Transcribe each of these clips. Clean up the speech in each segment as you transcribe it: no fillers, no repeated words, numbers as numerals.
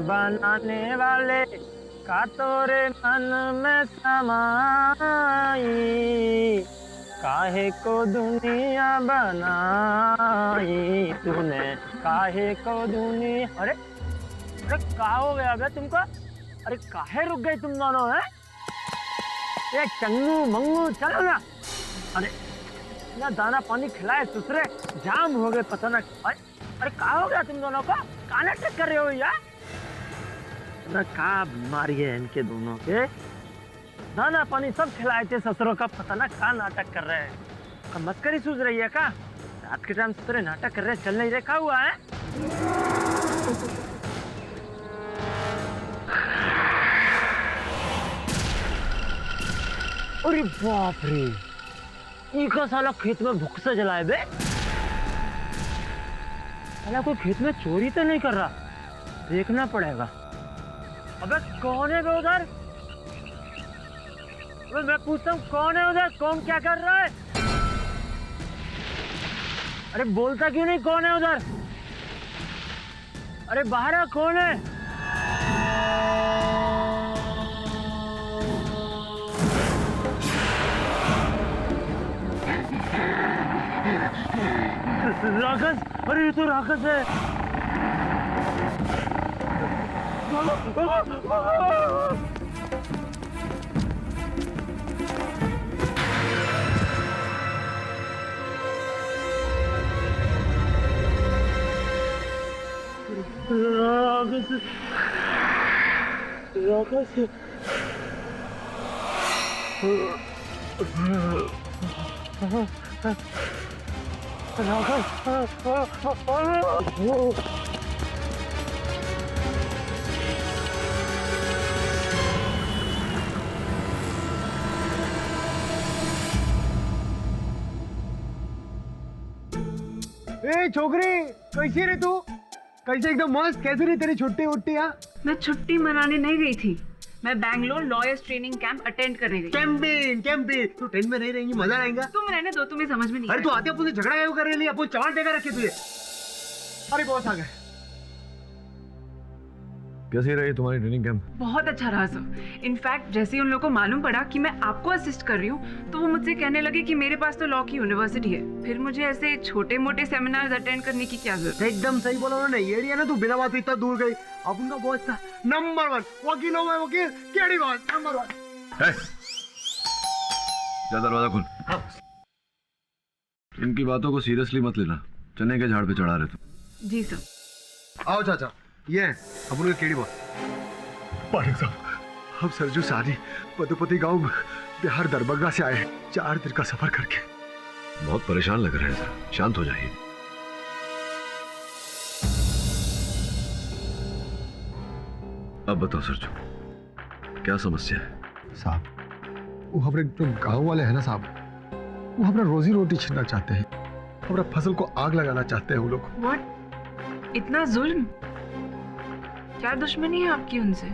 बनाने वाले का तोरे मन में समाई, काहे को दुनिया बनाई तूने, काहे को दुनिया। अरे अरे क्या हो गया बे तुमको? अरे काहे रुक गए तुम दोनों? हैं ये चंगू मंगू चलो ना। अरे ना दाना पानी खिलाए दूसरे जाम हो गए पता ना। अरे क्या हो गया तुम दोनों को? क्या नाटक कर रहे हो यार? ना क्या बीमारी है इनके दोनों के? दाना पानी सब खिलाए थे ससुरों का, पता ना क्या नाटक कर रहे हैं। मस्करी सूझ रही है क्या? रात के टाइम ससुरे नाटक कर रहे हैं, चल नहीं देखा हुआ है? अरे बाप रे, इनका साला खेत में भूख से जलाए बे। साला कोई खेत में चोरी तो नहीं कर रहा, देखना पड़ेगा। अबे कौन है उधर? मैं पूछता हूँ कौन है उधर? कौन क्या कर रहा है? अरे बोलता क्यों नहीं? कौन है उधर? अरे बाहर है, कौन है? राक्षस! अरे ये तो राक्षस है। राक्षस राक्षस ए छोकरी, कैसी रे तू? कैसे एकदम मस्त? कैसी रही तेरी छुट्टी उट्टी? मैं छुट्टी मनाने नहीं गई थी, मैं Bangalore lawyers training camp attend करने गई। Campaign campaign. तू ट्रेन में नहीं रहेंगी, मजा आएगा। तुम रहने दो, तुम्हें समझ में नहीं। अरे तू आते अपन से झगड़ा क्यों कर रही है? अपन चवाट देकर रखे तुझे। अरे बॉस आ गए। कैसी रही तुम्हारी ट्रेनिंग कैंप? बहुत अच्छा रहा सर। इनफैक्ट जैसे ही उन लोगों को मालूम पड़ा कि मैं आपको असिस्ट कर रही हूँ, तो वो मुझसे कहने लगे कि मेरे पास तो लॉ की यूनिवर्सिटी है, फिर मुझे ऐसे छोटे मोटे सेमिनार्स अटेंड करने की क्या जरूरत। एकदम सही बोला उन्होंने। ये ना तू बिना बात इतना दूर गई। अब उनका बॉस था नंबर 1 वकीलों में वकील, केडी बॉस नंबर 1। जा दरवाजा खुल। इनकी बातों को सीरियसली मत लेना, चने के झाड़ पे चढ़ा रहे तुम। जी सर। आओ चाचा, ये है अपन के केडी बॉस। पाठक साहब, हम सरजू सारी पदुपति गांव बिहार दरभंगा से आए, 4 दिन का सफर करके। बहुत परेशान लग रहे हैं सर, शांत हो जाइए। अब बताओ सरजू, क्या समस्या है? साहब, वो हमारे जो गांव वाले हैं ना साहब, वो हमारा रोजी रोटी छीनना चाहते हैं, हमारा फसल को आग लगाना चाहते हैं वो लोग। व्हाट? इतना जुल्म? क्या दुश्मनी है आपकी उनसे?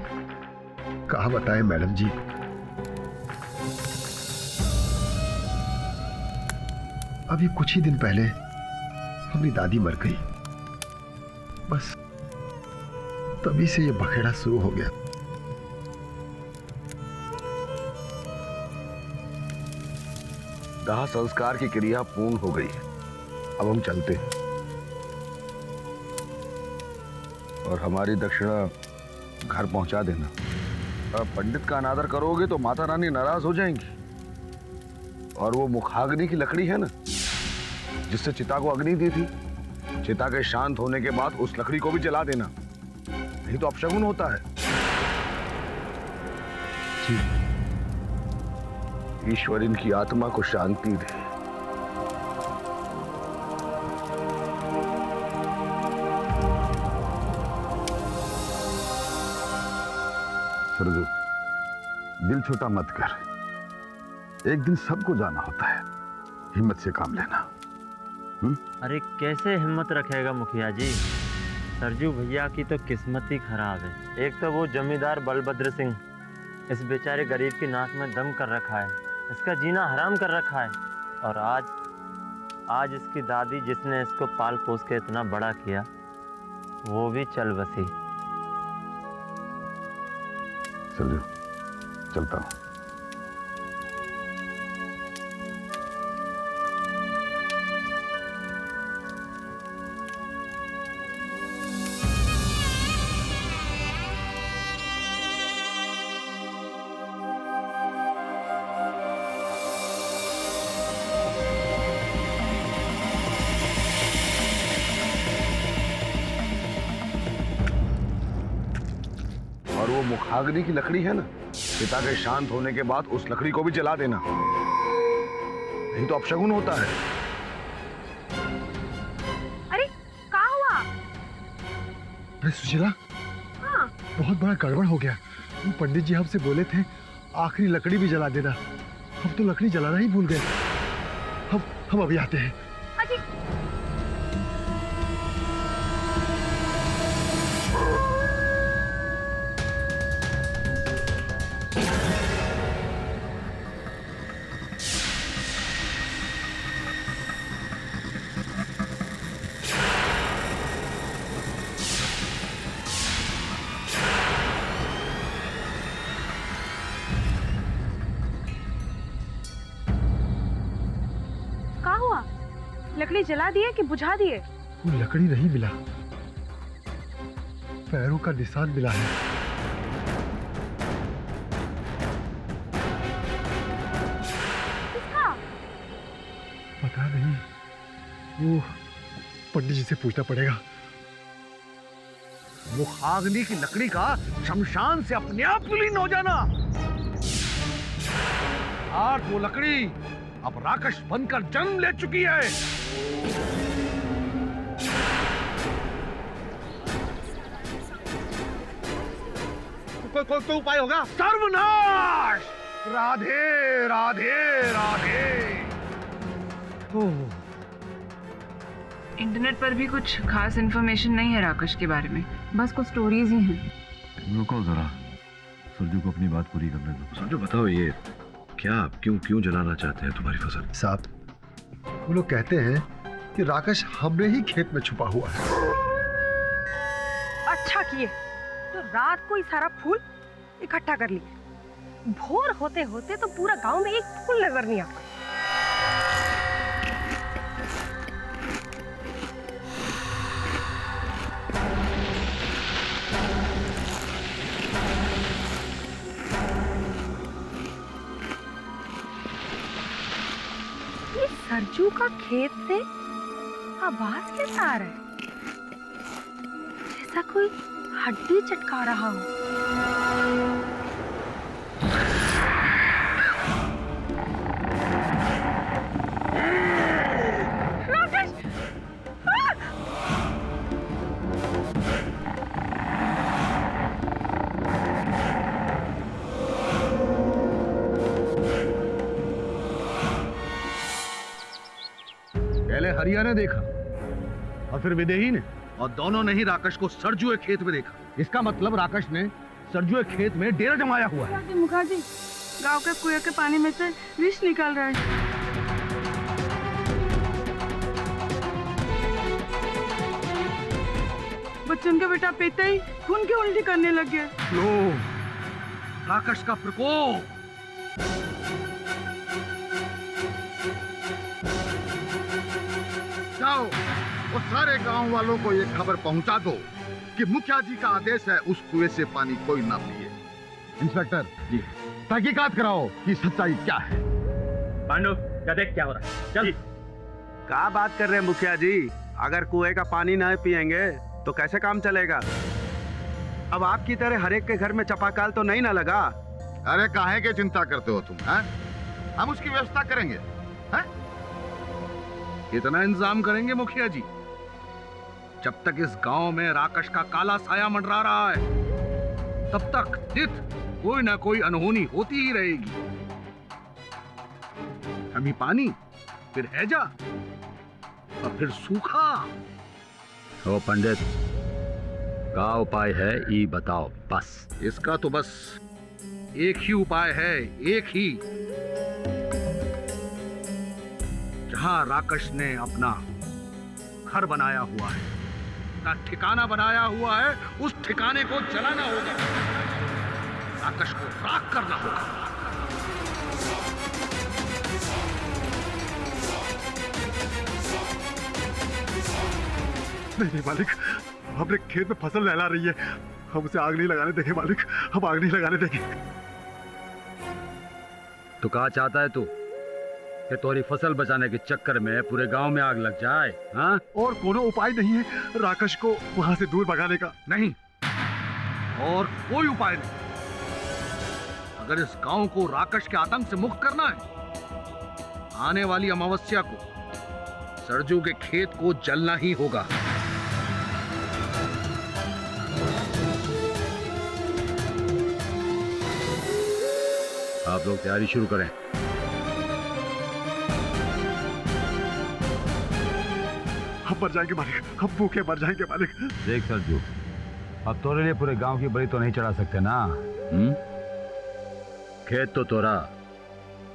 कहा बताएं मैडम जी। अभी कुछ ही दिन पहले हमारी दादी मर गई, बस तभी से ये बखेड़ा शुरू हो गया। दाह संस्कार की क्रिया पूर्ण हो गई, अब हम चलते हैं। और हमारी दक्षिणा घर पहुंचा देना। अब पंडित का अनादर करोगे तो माता रानी नाराज हो जाएंगी। और वो मुखाग्नि की लकड़ी है ना, जिससे चिता को अग्नि दी थी, चिता के शांत होने के बाद उस लकड़ी को भी जला देना, नहीं तो अपशगुन होता है। जी। ईश्वर इनकी आत्मा को शांति दे। सरजू, दिल छोटा मत कर, एक दिन सबको जाना होता है, हिम्मत से काम लेना। अरे कैसे हिम्मत रखेगा मुखिया जी? सरजू भैया की तो किस्मत ही खराब है। एक तो वो जमींदार बलभद्र सिंह इस बेचारे गरीब की नाक में दम कर रखा है, इसका जीना हराम कर रखा है। और आज इसकी दादी जिसने इसको पाल पोस के इतना बड़ा किया, वो भी चल बसी। सरजू चलता हूँ। और वो मुखाग्नि की लकड़ी है ना, पिता के शांत होने के बाद उस लकड़ी को भी जला देना, नहीं तो अपशगुन होता है। अरे क्या हुआ? अरे सुशीला, हाँ। बहुत बड़ा गड़बड़ हो गया। वो पंडित जी हमसे बोले थे आखिरी लकड़ी भी जला देना, हम तो लकड़ी जलाना ही भूल गए। हम अभी आते हैं। अजी क्या हुआ? लकड़ी जला दिए कि बुझा दिए? वो लकड़ी नहीं मिला, पैरों का निशान मिला है। किसका? पता नहीं, वो पंडित जी से पूछना पड़ेगा। मुखाग्नि की लकड़ी का शमशान से अपने आप विलीन हो जाना, और वो लकड़ी अब राक्षस बनकर जन्म ले चुकी है। कोई उपाय होगा? सर्वनाश! राधे राधे राधे। इंटरनेट पर भी कुछ खास इन्फॉर्मेशन नहीं है राकेश के बारे में, बस कुछ स्टोरीज ही हैं। रुको जरा, सरजू को अपनी बात पूरी करने दो। सरजू बताओ, ये क्या, क्यों जलाना चाहते हैं तुम्हारी फसल? साहब, वो लोग कहते हैं कि राकेश हमरे ही खेत में छुपा हुआ है। अच्छा किए तो रात को ही सारा फूल इकट्ठा कर लिए। भोर होते होते तो पूरा गांव में एक फूल नजर नहीं आता। ये सरजू का खेत से आवाज कैसा आ रहा है? जैसा कोई हड्डी चटका रहा हो। राकेश! पहले हरिया ने देखा और फिर विदेही ने, और दोनों ने ही राकेश को सरजुए खेत में देखा। इसका मतलब राकेश ने सरजुए खेत में डेरा जमाया हुआ है। मुखर्जी, गांव के कुएं के पानी में से विष निकल रहा है। बच्चन का बेटा पीते ही खून की उल्टी करने लग गया। लो, राकेश का प्रकोप। जाओ, वो सारे गांव वालों को ये खबर पहुंचा दो कि मुखिया जी का आदेश है उस कुएं से पानी कोई ना पिए। इंस्पेक्टर जी, तहकीकात कराओ कि सच्चाई क्या है। पांडु, क्या देख क्या हो रहा है? चल। क्या बात कर रहे हैं मुखिया जी? अगर कुएं का पानी नहीं पिएंगे तो कैसे काम चलेगा? अब आपकी तरह हर एक के घर में चापाकल तो नहीं ना लगा। अरे काहे के चिंता करते हो तुम? हैं? हम उसकी व्यवस्था करेंगे। हैं? इतना इंतजाम करेंगे मुखिया जी, जब तक इस गांव में राकेश का काला साया मंडरा रहा है तब तक नित कोई ना कोई अनहोनी होती ही रहेगी। कभी पानी, फिर हैजा और फिर सूखा। ओ पंडित, का उपाय है ये बताओ बस। इसका तो बस एक ही उपाय है, एक ही। जहां राकेश ने अपना घर बनाया हुआ है, अपना ठिकाना बनाया हुआ है, उस ठिकाने को जलाना होगा। राकश को राख करना होगा। नहीं मालिक, हमने खेत में फसल लहला रही है, हम उसे आग नहीं लगाने देंगे मालिक, हम आग नहीं लगाने देंगे। तो कहा चाहता है तू कि तोरी फसल बचाने के चक्कर में पूरे गांव में आग लग जाए? हाँ? और कोनो उपाय नहीं है राकश को वहां से दूर भगाने का? नहीं, और कोई उपाय नहीं। अगर इस गांव को राकश के आतंक से मुक्त करना है, आने वाली अमावस्या को सरजू के खेत को जलना ही होगा। आप लोग तैयारी शुरू करें। हम मर जाएंगे मालिक, हम भूखे मर जाएंगे मालिक। देख सरजू, अब तोरे लिए पूरे गांव की बलि तो नहीं चढ़ा सकते ना। खेत तो तोरा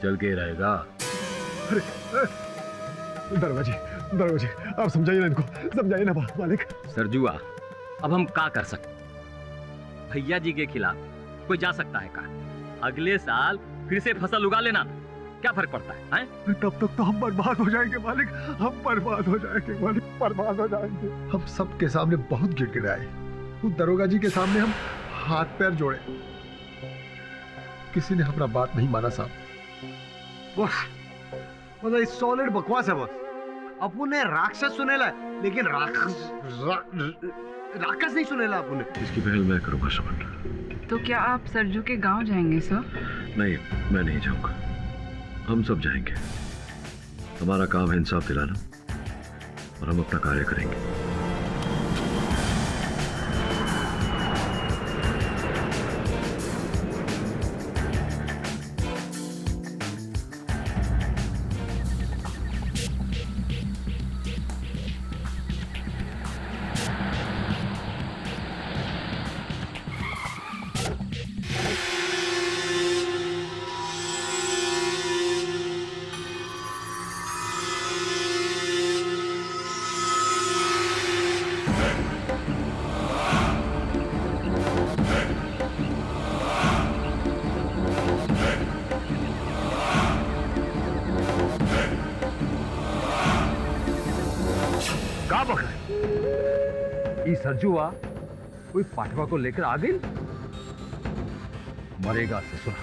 जल के ही रहेगा। दरवाजे दरवाजे, आप समझाइए ना इनको, समझाइए ना मालिक। सरजुआ, अब हम क्या कर सकते? भैया जी के खिलाफ कोई जा सकता है का? अगले साल फिर से फसल उगा लेना, क्या फर्क पड़ता है, हैं? तब तक तो हम बर्बाद हो जाएंगे मालिक, हम बर्बाद हो जाएंगे मालिक, बर्बाद हो जाएंगे। हम सबके सामने बहुत गिड़गिड़ाए, उस दरोगा जी के सामने हम हाथ पैर जोड़े, किसी ने हमारा बात नहीं माना साहब। बस मतलब सॉलिड बकवास है बस। अपू ने राक्षस सुनेला है, लेकिन राक्षस नहीं सुनेला अपू ने। इसकी पहल मैं करूंगा श्रवण। तो क्या आप सरजू के गांव जाएंगे सर? नहीं, मैं नहीं जाऊंगा, हम सब जाएंगे। हमारा काम है इंसाफ दिलाना और हम अपना कार्य करेंगे। सरजुआ कोई पाठवा को लेकर आ गई? मरेगा ससुरा,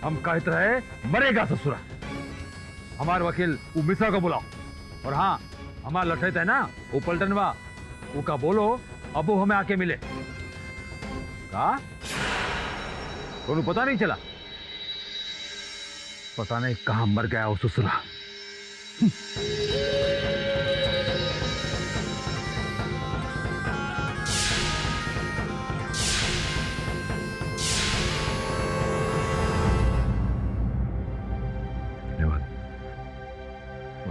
हम कहते रहे मरेगा ससुरा। हमारे वकील वो मिश्रा को बुलाओ, और हाँ, हमारा लठैत है ना वो पलटनवा, वो का बोलो अब वो हमें आके मिले। का कोनो पता नहीं चला? पता नहीं कहां मर गया वो ससुरा।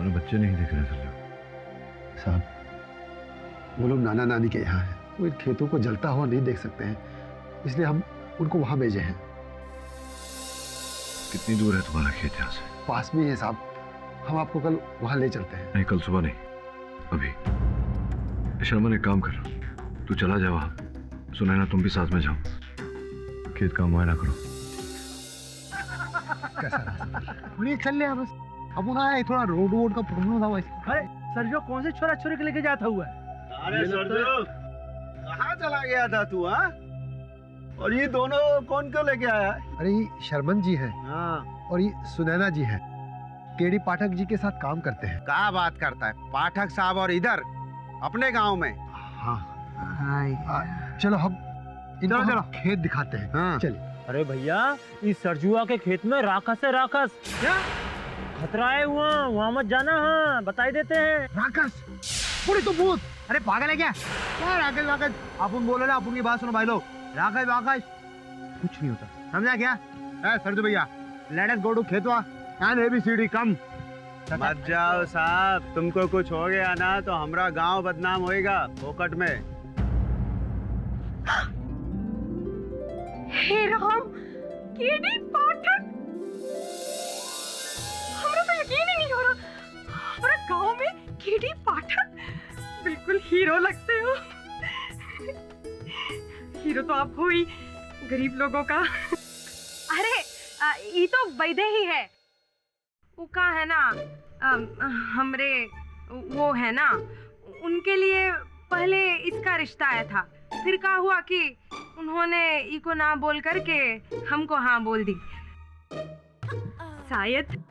बच्चे नहीं दिख रहे सरजू साहब, वो लोग नाना नानी के यहाँ हैं, वो इन खेतों को जलता हुआ नहीं देख सकते हैं, इसलिए हम उनको वहां भेजे हैं। कितनी दूर है तुम्हारा खेत यहाँ से? पास में ही है साहब, हम आपको कल वहां ले चलते हैं। नहीं, कल सुबह नहीं, अभी। शर्मा एक काम कर, तू चला जा वहां, सुनैना तुम भी साथ में जाओ, खेत का मुआयना करो। कैसा चल लिया बस, अब उन्हें थोड़ा रोड का प्रॉब्लम था वैसे। अरे सरजू कौन से छोरा छोरी के लेके जाता हुआ है? अरे सरजू कहाँ चला गया था तू? हाँ, और ये दोनों कौन क्यों लेके आया? अरे ये शर्मन जी हैं, हाँ, और ये सुनैना जी हैं, केडी पाठक जी के साथ काम करते हैं। क्या बात करता है पाठक साहब? और इधर अपने गांव में? हाँ, चलो हम इनको चलो खेत दिखाते हैं। हाँ। चलिए। अरे भैया, इस सरजुआ के खेत में राक्षस है, राक्षस। क्या खतरा है? वहाँ मत जाना। हाँ, बताई देते हैं। राक्षस? पूरी तो भूत। अरे पागल है क्या? क्या राकेश राकेश? अपन बोले ना, अपन की बात सुनो भाई लोग। राकेश राकेश कुछ नहीं होता, समझा क्या? सरजू भैया, लेट अस गो टू खेतवा एंड ABCD कम। मत जाओ साहब, तुमको कुछ हो गया ना तो हमारा गांव बदनाम होएगा फोकट में। हे राम, केडी पाठक, हमारा तो यकीन ही नहीं हो रहा, हमारे गांव में केडी पाठक, बिल्कुल हीरो लगते हो। हीरो तो आप हो ही, गरीब लोगों का। अरे ये तो वैदे ही है। वो का है ना, हमरे वो है ना, उनके लिए पहले इसका रिश्ता आया था, फिर क्या हुआ कि उन्होंने इको ना बोल करके हमको हाँ बोल दी। शायद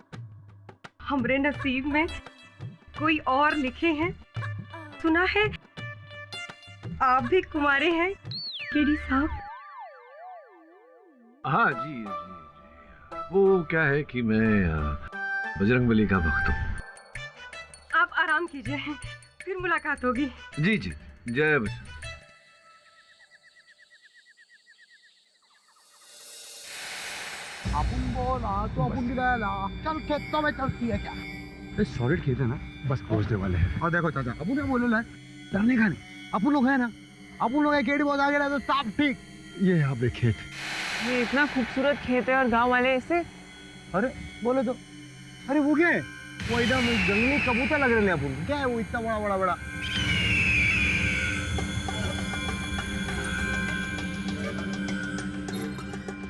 हमरे नसीब में कोई और लिखे हैं। सुना है आप भी कुंवारे हैं केडी साहब? हाँ जी जी जी, वो क्या है कि मैं बजरंगबली का भक्त हूँ। आप आराम कीजिए, फिर मुलाकात होगी। जी जी, जय बजरंग। अपन बोल तो अपन गिराया चल खेतों में चलती है क्या? सॉलिड खेत है ना, बस पहुंचने वाले हैं। और देखो चाचा, अपन ने बोले ना डरने का नहीं, अपन लोग है ना, अपन लोग केड़ी बहुत आगे रहे तो सब ठीक। ये यहाँ पे खेत। ये इतना खूबसूरत खेत है और गांव वाले इसे, अरे बोले तो, अरे वो क्या है? वो एकदम जंगली कबूतर लग रहे हैं अपन। क्या है वो इतना बड़ा बड़ा बड़ा?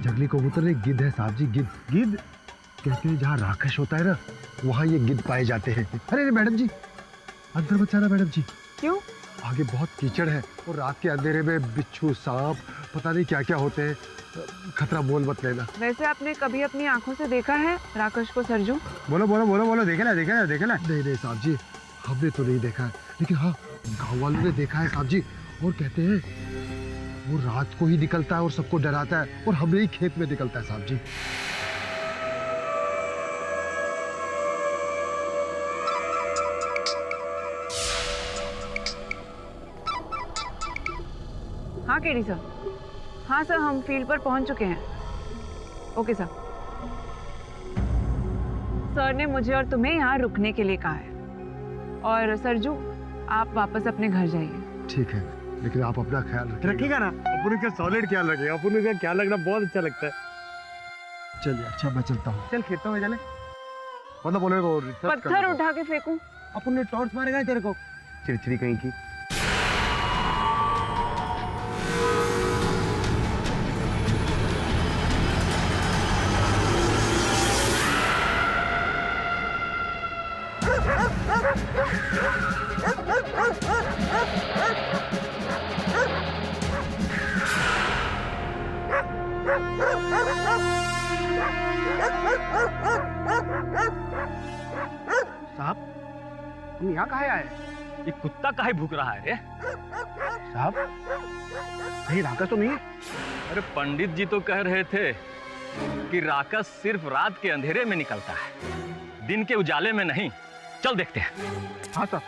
जंगली कबूतर नहीं, गिद्ध है साहब जी, गिद्ध। गिद्ध कहते हैं जहाँ राक्षस होता है ना, वहाँ ये गिद्ध पाए जाते हैं। अरे मैडम जी, अंदर मत जाना मैडम जी। क्यों? आगे बहुत कीचड़ है और रात के अंधेरे में बिच्छू, सांप, पता नहीं क्या क्या होते हैं। खतरा मोल मत लेना। वैसे आपने कभी अपनी आंखों से देखा है राक्षस को सरजू? बोलो बोलो बोलो बोलो, देखे ना देखे ना देखे ना। नहीं नहीं साहब जी, हमने तो नहीं देखा है, लेकिन हाँ गाँव वालों ने देखा है साहब जी। और कहते हैं वो रात को ही निकलता है और सबको डराता है, और हमारे ही खेत में निकलता है साहब जी। हाँ केडी सर, हाँ सर, हम फील्ड पर पहुंच चुके हैं। Okay sir. सर ने मुझे और तुम्हें यहाँ रुकने के लिए कहा है, और सरजू आप वापस अपने घर जाइए। ठीक है, लेकिन आप अपना ख्याल रखिएगा ना। अपन का सॉलिड ख्याल रखिएगा, अपन का ख्याल रखना बहुत अच्छा लगता है। चलिए, अच्छा मैं चलता हूँ। चल खेतों में चले, मतलब बोले को पत्थर उठा के फेंकूं? अपन ने टॉर्च मारेगा तेरे को, चिड़चिड़ी कहीं की। साहब, हम यहाँ काहे आए? ये कुत्ता काहे भूख रहा है रे? साहब, कहीं राक्षस तो नहीं है? अरे पंडित जी तो कह रहे थे कि राक्षस सिर्फ रात के अंधेरे में निकलता है, दिन के उजाले में नहीं। चल देखते हैं। हाँ साहब।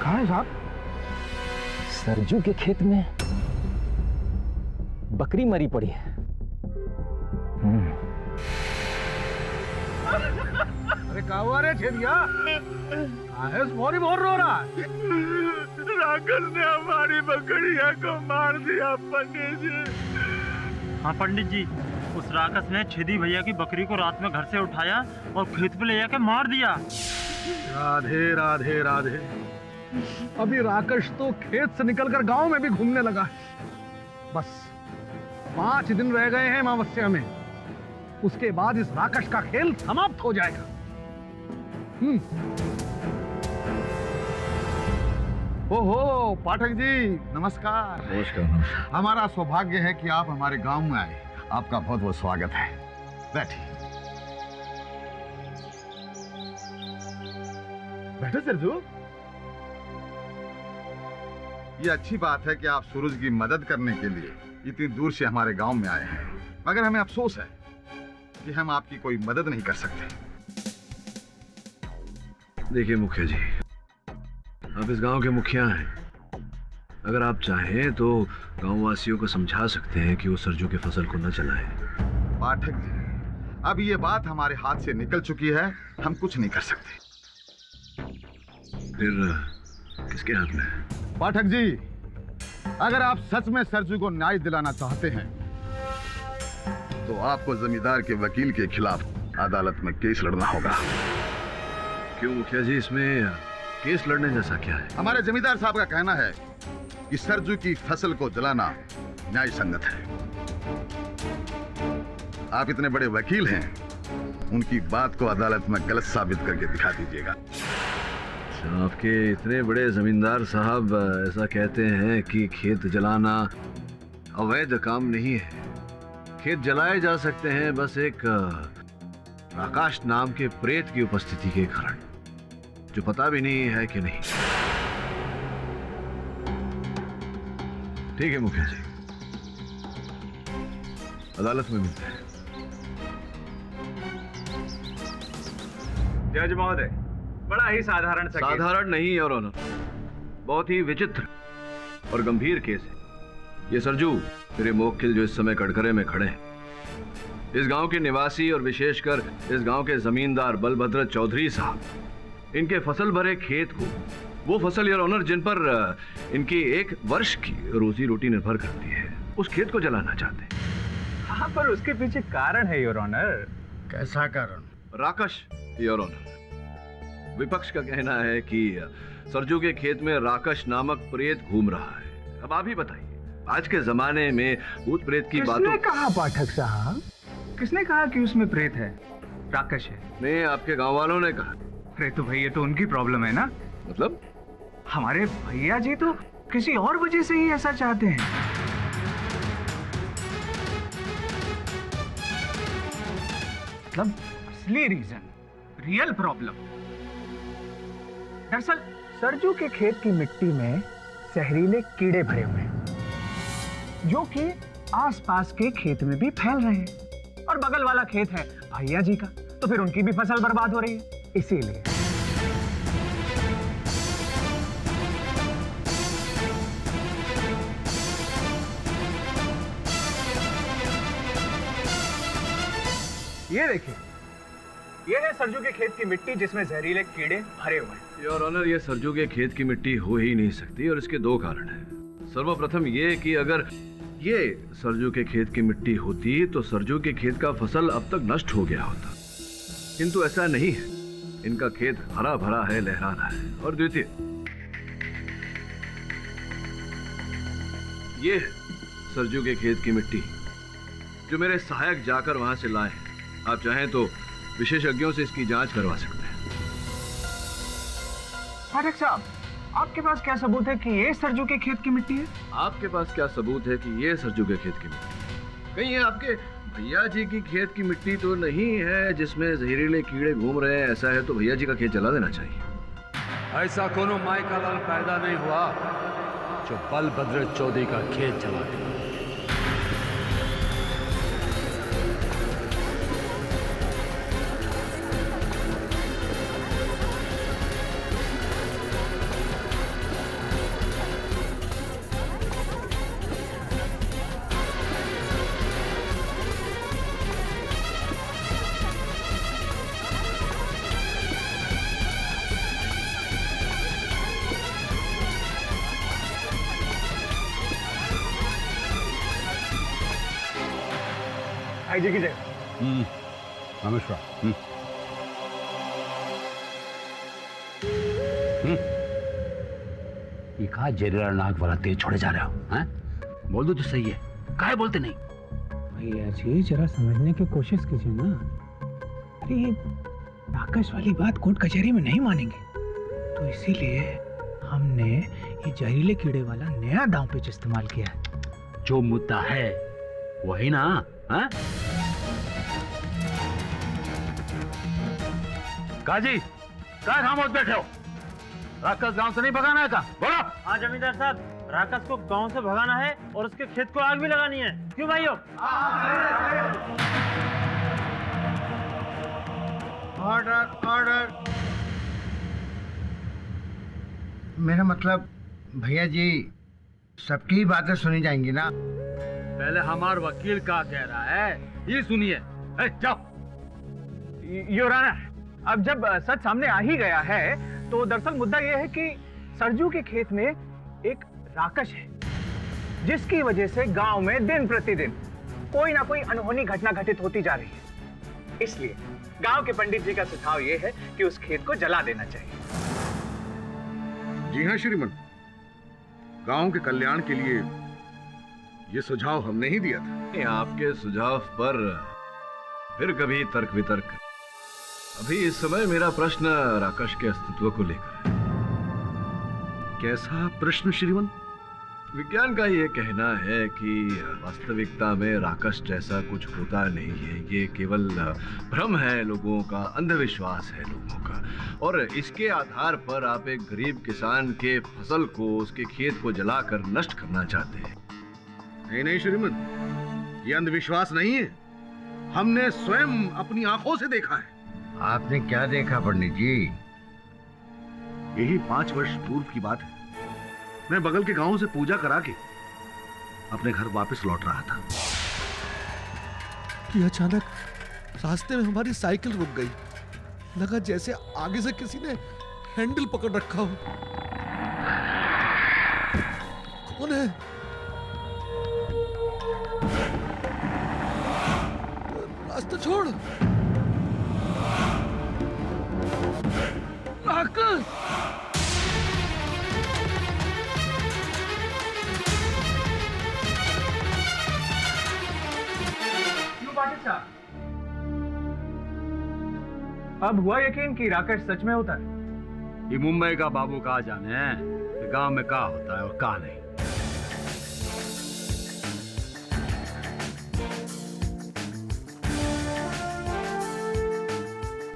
कहाँ है साहब? सरजू के खेत में बकरी मरी पड़ी है। अरे क्या हुआ रे छेदिया? मोरी मोर रो रहा है। राक्षस ने हमारी बकरिया को मार दिया पंडित जी। हाँ पंडित जी, उस राक्षस ने छेदी भैया की बकरी को रात में घर से उठाया और खेत पे ले जाके मार दिया। राधे राधे राधे। अभी राक्षस तो खेत से निकलकर गांव में भी घूमने लगा है। बस 5 दिन रह गए हैं अमावस्या में, उसके बाद इस राक्षस का खेल समाप्त हो जाएगा। ओहो पाठक जी, नमस्कार। नमस्कार नमस्कार। हमारा सौभाग्य है कि आप हमारे गांव में आए। आपका बहुत बहुत स्वागत है। बैठिए। बैठो सरजू। ये अच्छी बात है कि आप सूरज की मदद करने के लिए इतनी दूर से हमारे गांव में आए हैं, मगर हमें अफसोस है कि हम आपकी कोई मदद नहीं कर सकते। देखिए मुखिया जी, आप इस गांव के मुखिया हैं। अगर आप चाहें तो गांव वासियों को समझा सकते हैं कि वो सरजू की फसल को न चलाएं। पाठक जी, अब ये बात हमारे हाथ से निकल चुकी है, हम कुछ नहीं कर सकते। फिर किसके हाथ में है? पाठक जी, अगर आप सच में सरजू को न्याय दिलाना चाहते हैं तो आपको जमींदार के वकील के खिलाफ अदालत में केस लड़ना होगा। क्यों मुखिया जी, इसमें केस लड़ने जैसा क्या है? हमारे जमींदार साहब का कहना है कि सरजू की फसल को जलाना न्याय संगत है। आप इतने बड़े वकील हैं, उनकी बात को अदालत में गलत साबित करके दिखा दीजिएगा। आपके इतने बड़े जमींदार साहब ऐसा कहते हैं कि खेत जलाना अवैध काम नहीं है। खेत जलाए जा सकते हैं बस एक आकाश नाम के प्रेत की उपस्थिति के कारण, जो पता भी नहीं है कि नहीं। ठीक है मुखिया जी, अदालत में मिलते हैं। जज महोदय, बड़ा ही साधारण सा केस। साधारण नहीं और ऑनर, बहुत ही विचित्र और गंभीर केस है। ये सरजू मेरे मोवक्किल जो इस समय कटघरे में खड़े हैं, इस गांव के निवासी और विशेषकर इस गांव के जमींदार बलभद्र चौधरी साहब, इनके फसल भरे खेत को, वो फसल योर ऑनर जिन पर इनकी एक वर्ष की रोजी रोटी निर्भर करती है, उस खेत को जलाना चाहते हैं। हाँ, पर उसके पीछे कारण है योर ऑनर। कैसा कारण? राकश योर ऑनर। विपक्ष का कहना है कि सरजू के खेत में राकश नामक प्रेत घूम रहा है। अब आप ही बताइए, आज के जमाने में भूत प्रेत की बातों। किसने कहा पाठक साहब? किसने कहा कि उसमें प्रेत है, राकश है? नहीं, आपके गांव वालों ने कहा। अरे तो भाई, ये तो उनकी प्रॉब्लम है ना। मतलब? हमारे भैया जी तो किसी और वजह से ही ऐसा चाहते हैं। मतलब असली रीजन, रियल प्रॉब्लम। दरअसल सरजू के खेत की मिट्टी में जहरीले कीड़े भरे हुए हैं, जो कि आसपास के खेत में भी फैल रहे हैं। और बगल वाला खेत है भैया जी का, तो फिर उनकी भी फसल बर्बाद हो रही है। इसीलिए ये देखिए, ये है सरजू के खेत की मिट्टी जिसमें जहरीले कीड़े भरे हुए हैं। योर ऑनर, ये सरजू के खेत की मिट्टी हो ही नहीं सकती और इसके दो कारण हैं। सर्वप्रथम ये कि अगर ये सरजू के खेत की मिट्टी होती तो सरजू के खेत का फसल अब तक नष्ट हो गया होता, किंतु ऐसा नहीं है। इनका खेत हरा भरा है, लहरा रहा है। और द्वितीय, ये सरजू के खेत की मिट्टी जो मेरे सहायक जाकर वहां से लाए हैं। आप चाहें तो विशेषज्ञों से इसकी जांच करवा सकते हैं। पाठक साहब, आपके पास क्या सबूत है कि ये सरजू के खेत की मिट्टी है? आपके पास क्या सबूत है कि ये सरजू के खेत की मिट्टी? कहीं ये आपके भैया जी की खेत की मिट्टी तो नहीं है जिसमें जहरीले कीड़े घूम रहे हैं? ऐसा है तो भैया जी का खेत जला देना चाहिए। ऐसा कोनो माई का लाल पैदा नहीं हुआ जो बलभद्र चौधरी का खेत जला दे। भाई जी की जय। नमस्कार। ये कहा जहरीला नाग वाला तेज छोड़े जा रहे हो? हैं? बोल दो तो सही है, काहे बोलते नहीं? भैया जी, जरा समझने की कोशिश कीजिए ना। अरे ये राकश वाली बात कोर्ट कचहरी में नहीं मानेंगे, तो इसीलिए हमने ये जहरीले कीड़े वाला नया दांव पेच इस्तेमाल किया है। जो मुद्दा है वही ना? हाँ? काजी, क्या खामोश बैठे हो? राकश गांव से नहीं भगाना है का? बोलो। हाँ जमींदार साहब, राकस को गांव से भगाना है और उसके खेत को आग भी लगानी है, क्यों भाइयों? Order order. मेरा मतलब भैया जी सबकी बातें सुनी जाएंगी ना? पहले हमार वकील क्या कह रहा है ये सुनिए। जाओ। योर ऑनर, अब जब सच सामने आ ही गया है तो दरअसल मुद्दा यह है कि सरजू के खेत में एक राकश है, जिसकी वजह से गांव में दिन प्रतिदिन कोई ना कोई अनहोनी घटना घटित होती जा रही है। इसलिए गांव के पंडित जी का सुझाव यह है कि उस खेत को जला देना चाहिए। जी हाँ श्रीमन, गांव के कल्याण के लिए ये सुझाव हमने ही दिया था। आपके सुझाव पर फिर कभी तर्क वितर्क। अभी इस समय मेरा प्रश्न राकश के अस्तित्व को लेकर है। कैसा प्रश्न श्रीमन? विज्ञान का ये कहना है कि वास्तविकता में राकश जैसा कुछ होता नहीं है, ये केवल भ्रम है लोगों का, अंधविश्वास है लोगों का, और इसके आधार पर आप एक गरीब किसान के फसल को, उसके खेत को जलाकर नष्ट करना चाहते हैं। नहीं नहीं श्रीमन, ये अंधविश्वास नहीं है, हमने स्वयं अपनी आंखों से देखा है। आपने क्या देखा पंडित जी? यही 5 वर्ष पूर्व की बात है। मैं बगल के गांव से पूजा करा के अपने घर वापस लौट रहा था कि अचानक रास्ते में हमारी साइकिल रुक गई। लगा जैसे आगे से किसी ने हैंडल पकड़ रखा हो। कौन है? रास्ता छोड़। राकस! अब हुआ यकीन कि राकेश सच में होता है। ये मुंबई का बाबू कहा जाने कि गांव में क्या होता है और क्या नहीं।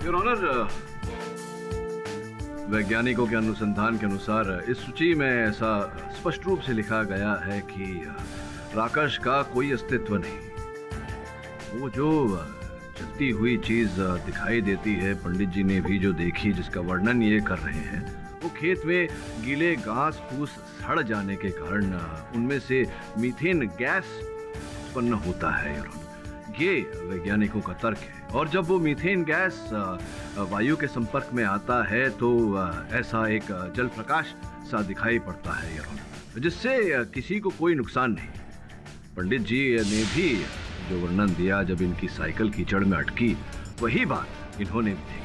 योर ऑनर, वैज्ञानिकों के अनुसंधान के अनुसार इस सूची में ऐसा स्पष्ट रूप से लिखा गया है कि राकश का कोई अस्तित्व नहीं। वो जो चलती हुई चीज दिखाई देती है, पंडित जी ने भी जो देखी, जिसका वर्णन ये कर रहे हैं, वो खेत में गीले घास फूस सड़ जाने के कारण उनमें से मीथेन गैस उत्पन्न होता है। ये वैज्ञानिकों का तर्क है। और जब वो मीथेन गैस वायु के संपर्क में आता है तो ऐसा एक जल प्रकाश सा दिखाई पड़ता है, जिससे किसी को कोई नुकसान नहीं। पंडित जी ने भी जो वर्णन दिया, जब इनकी साइकिल कीचड़ में अटकी, वही बात इन्होंने भी देखी।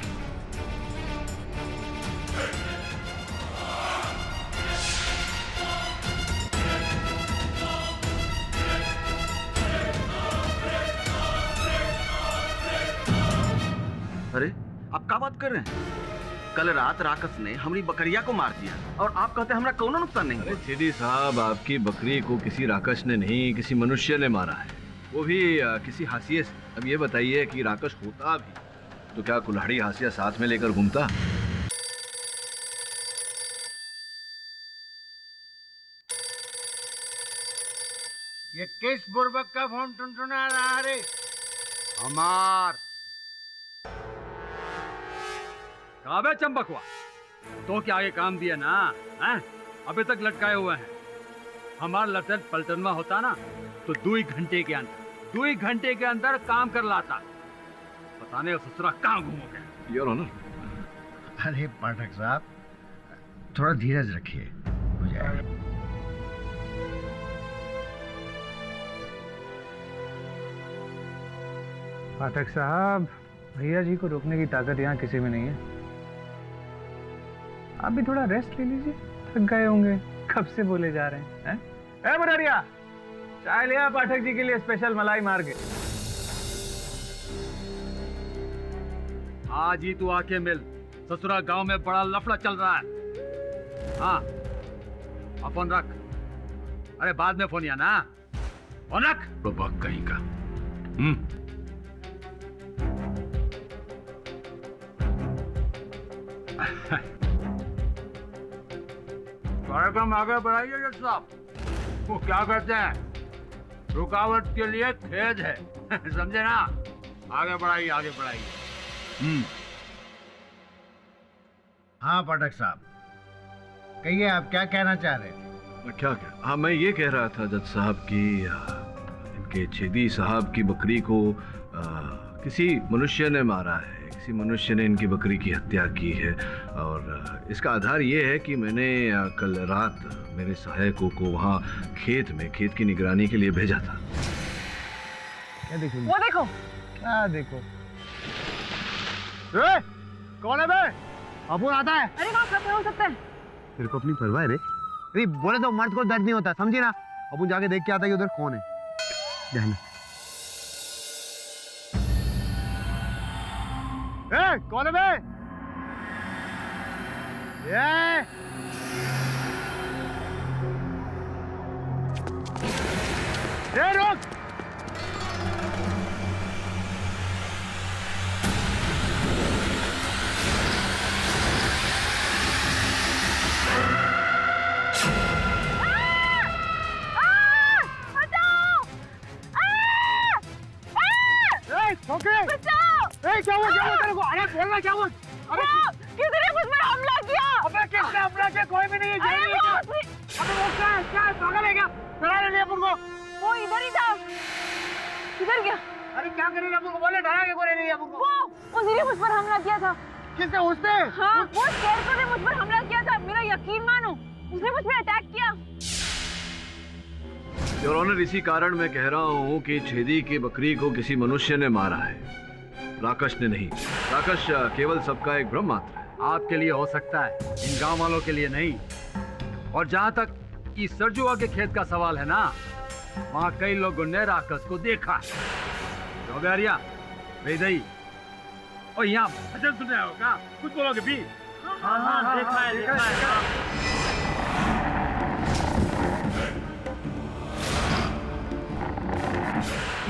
अरे आप क्या बात कर रहे हैं? कल रात राकस ने हमारी बकरिया को मार दिया और आप कहते हैं हमारा कोनो नुकसान नहीं। अरे सीधी साहब, आपकी बकरी को किसी राकस ने नहीं, किसी मनुष्य ने मारा है, वो भी किसी हाशिए से। अब ये बताइए कि राकस होता भी तो क्या कुल्हाड़ी हाशिया साथ में लेकर घूमता? ये किस बुर्बक का फोन टुनटुना रहा रे? हमार। काबे चंपकवा, तो क्या आगे काम दिया ना हैं? अभी तक लटकाए हुए हैं। हमार लटक पलटनवा होता ना तो 2 घंटे के अंदर काम कर लाता। पता नहीं ससुरा कहाँ घूमोगे। Your honour. अरे पाठक साहब, थोड़ा धीरज रखिए, हो जाएगा। पाठक साहब, भैया जी को रोकने की ताकत यहाँ किसी में नहीं है। आप भी थोड़ा रेस्ट ले लीजिए, थक गए होंगे, कब से बोले जा रहे हैं। ए मुरारिया, चाय लिया पाठक जी के लिए स्पेशल मलाई मार के। आज ही तू आके मिल, ससुरा गांव में बड़ा लफड़ा चल रहा है। हाँ, अपन रख। अरे बाद में फोन या ना, फोन रख। तो बक कहीं का। कार्यक्रम आगे बढ़ाइए जज साहब। वो क्या कहते हैं, रुकावट के लिए खेद है। समझे ना? आगे बढ़ाइए, आगे बढ़ाइए। हाँ पाठक साहब, कहिए आप क्या कहना चाह रहे थे? क्या हाँ, मैं ये कह रहा था जज साहब कि इनके छेदी साहब की बकरी को किसी मनुष्य ने मारा है, किसी मनुष्य ने इनकी बकरी की हत्या की है। और इसका आधार ये है कि मैंने कल रात मेरे सहायकों को वहाँ खेत की निगरानी के लिए भेजा था। क्या देखो? वो देखो। क्या देखो? कौन है बे? अपुन आता है। अरे वहाँ खतरा हो सकता है। तेरे को अपनी परवाह है रे? अरे बोले तो मर्द को दर्द नहीं होता, समझी ना? अपुन जाके देख के आता है कि उधर कौन है। ध्यान। कौन है बे? रुक। क्या हुआ तेरे को? अरे बोलना क्या हुआ? अरे किसी ने मुझ पर हमला किया। अबे किसने हमला किया? कोई भी नहीं है। अबे वो क्या है? पागल है क्या? डरा नहीं अपन को। वो इधर ही था। इधर क्या? अरे क्या करेंगे अपन को? बोले डरा के कोई नहीं अपन को। उसी ने मुझ पर हमला किया था। किसने? उसने? हाँ, वो शेरपा ने मुझ पर हमला किया था। मेरा यकीन मानो, उसने मुझ पर अटैक किया। योर ऑनर, इसी कारण मैं कह रहा हूँ कि छेदी की बकरी को किसी मनुष्य ने मारा है, राकश ने नहीं। राकश केवल सबका एक भ्रम मात्र है। आपके लिए हो सकता है, इन गांव वालों के लिए नहीं। और जहां तक कि सरजुआ के खेत का सवाल है ना, वहां कई लोगों ने राकस को देखा है। चौबेरिया, बेदई, और यहाँ भजन सुन रहे हो क्या? कुछ बोलोगे भी? हाँ, देखा है।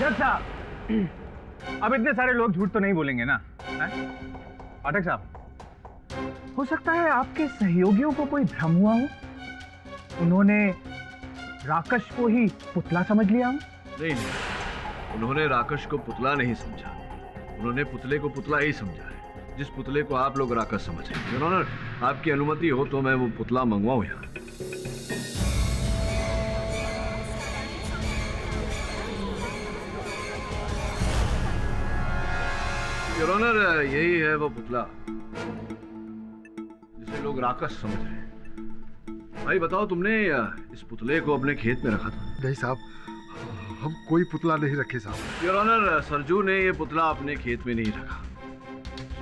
जज साहब, अब इतने सारे लोग झूठ तो नहीं बोलेंगे ना? पाठक साहब, हो सकता है आपके सहयोगियों को कोई भ्रम हुआ हो, उन्होंने राकश को ही पुतला समझ लिया हो। नहीं, उन्होंने राकश को पुतला नहीं समझा, उन्होंने पुतले को पुतला ही समझा है, जिस पुतले को आप लोग राकश समझे। योर ऑनर, आपकी अनुमति हो तो मैं वो पुतला मंगवाऊं यहाँ। योर ऑनर, यही है वो पुतला जिसे लोग राकश समझ रहे हैं। भाई बताओ, तुमने इस पुतले को अपने खेत में रखा था? नहीं साहब, हम कोई पुतला नहीं रखे साहब। योर ऑनर, सरजू ने ये पुतला अपने खेत में नहीं रखा।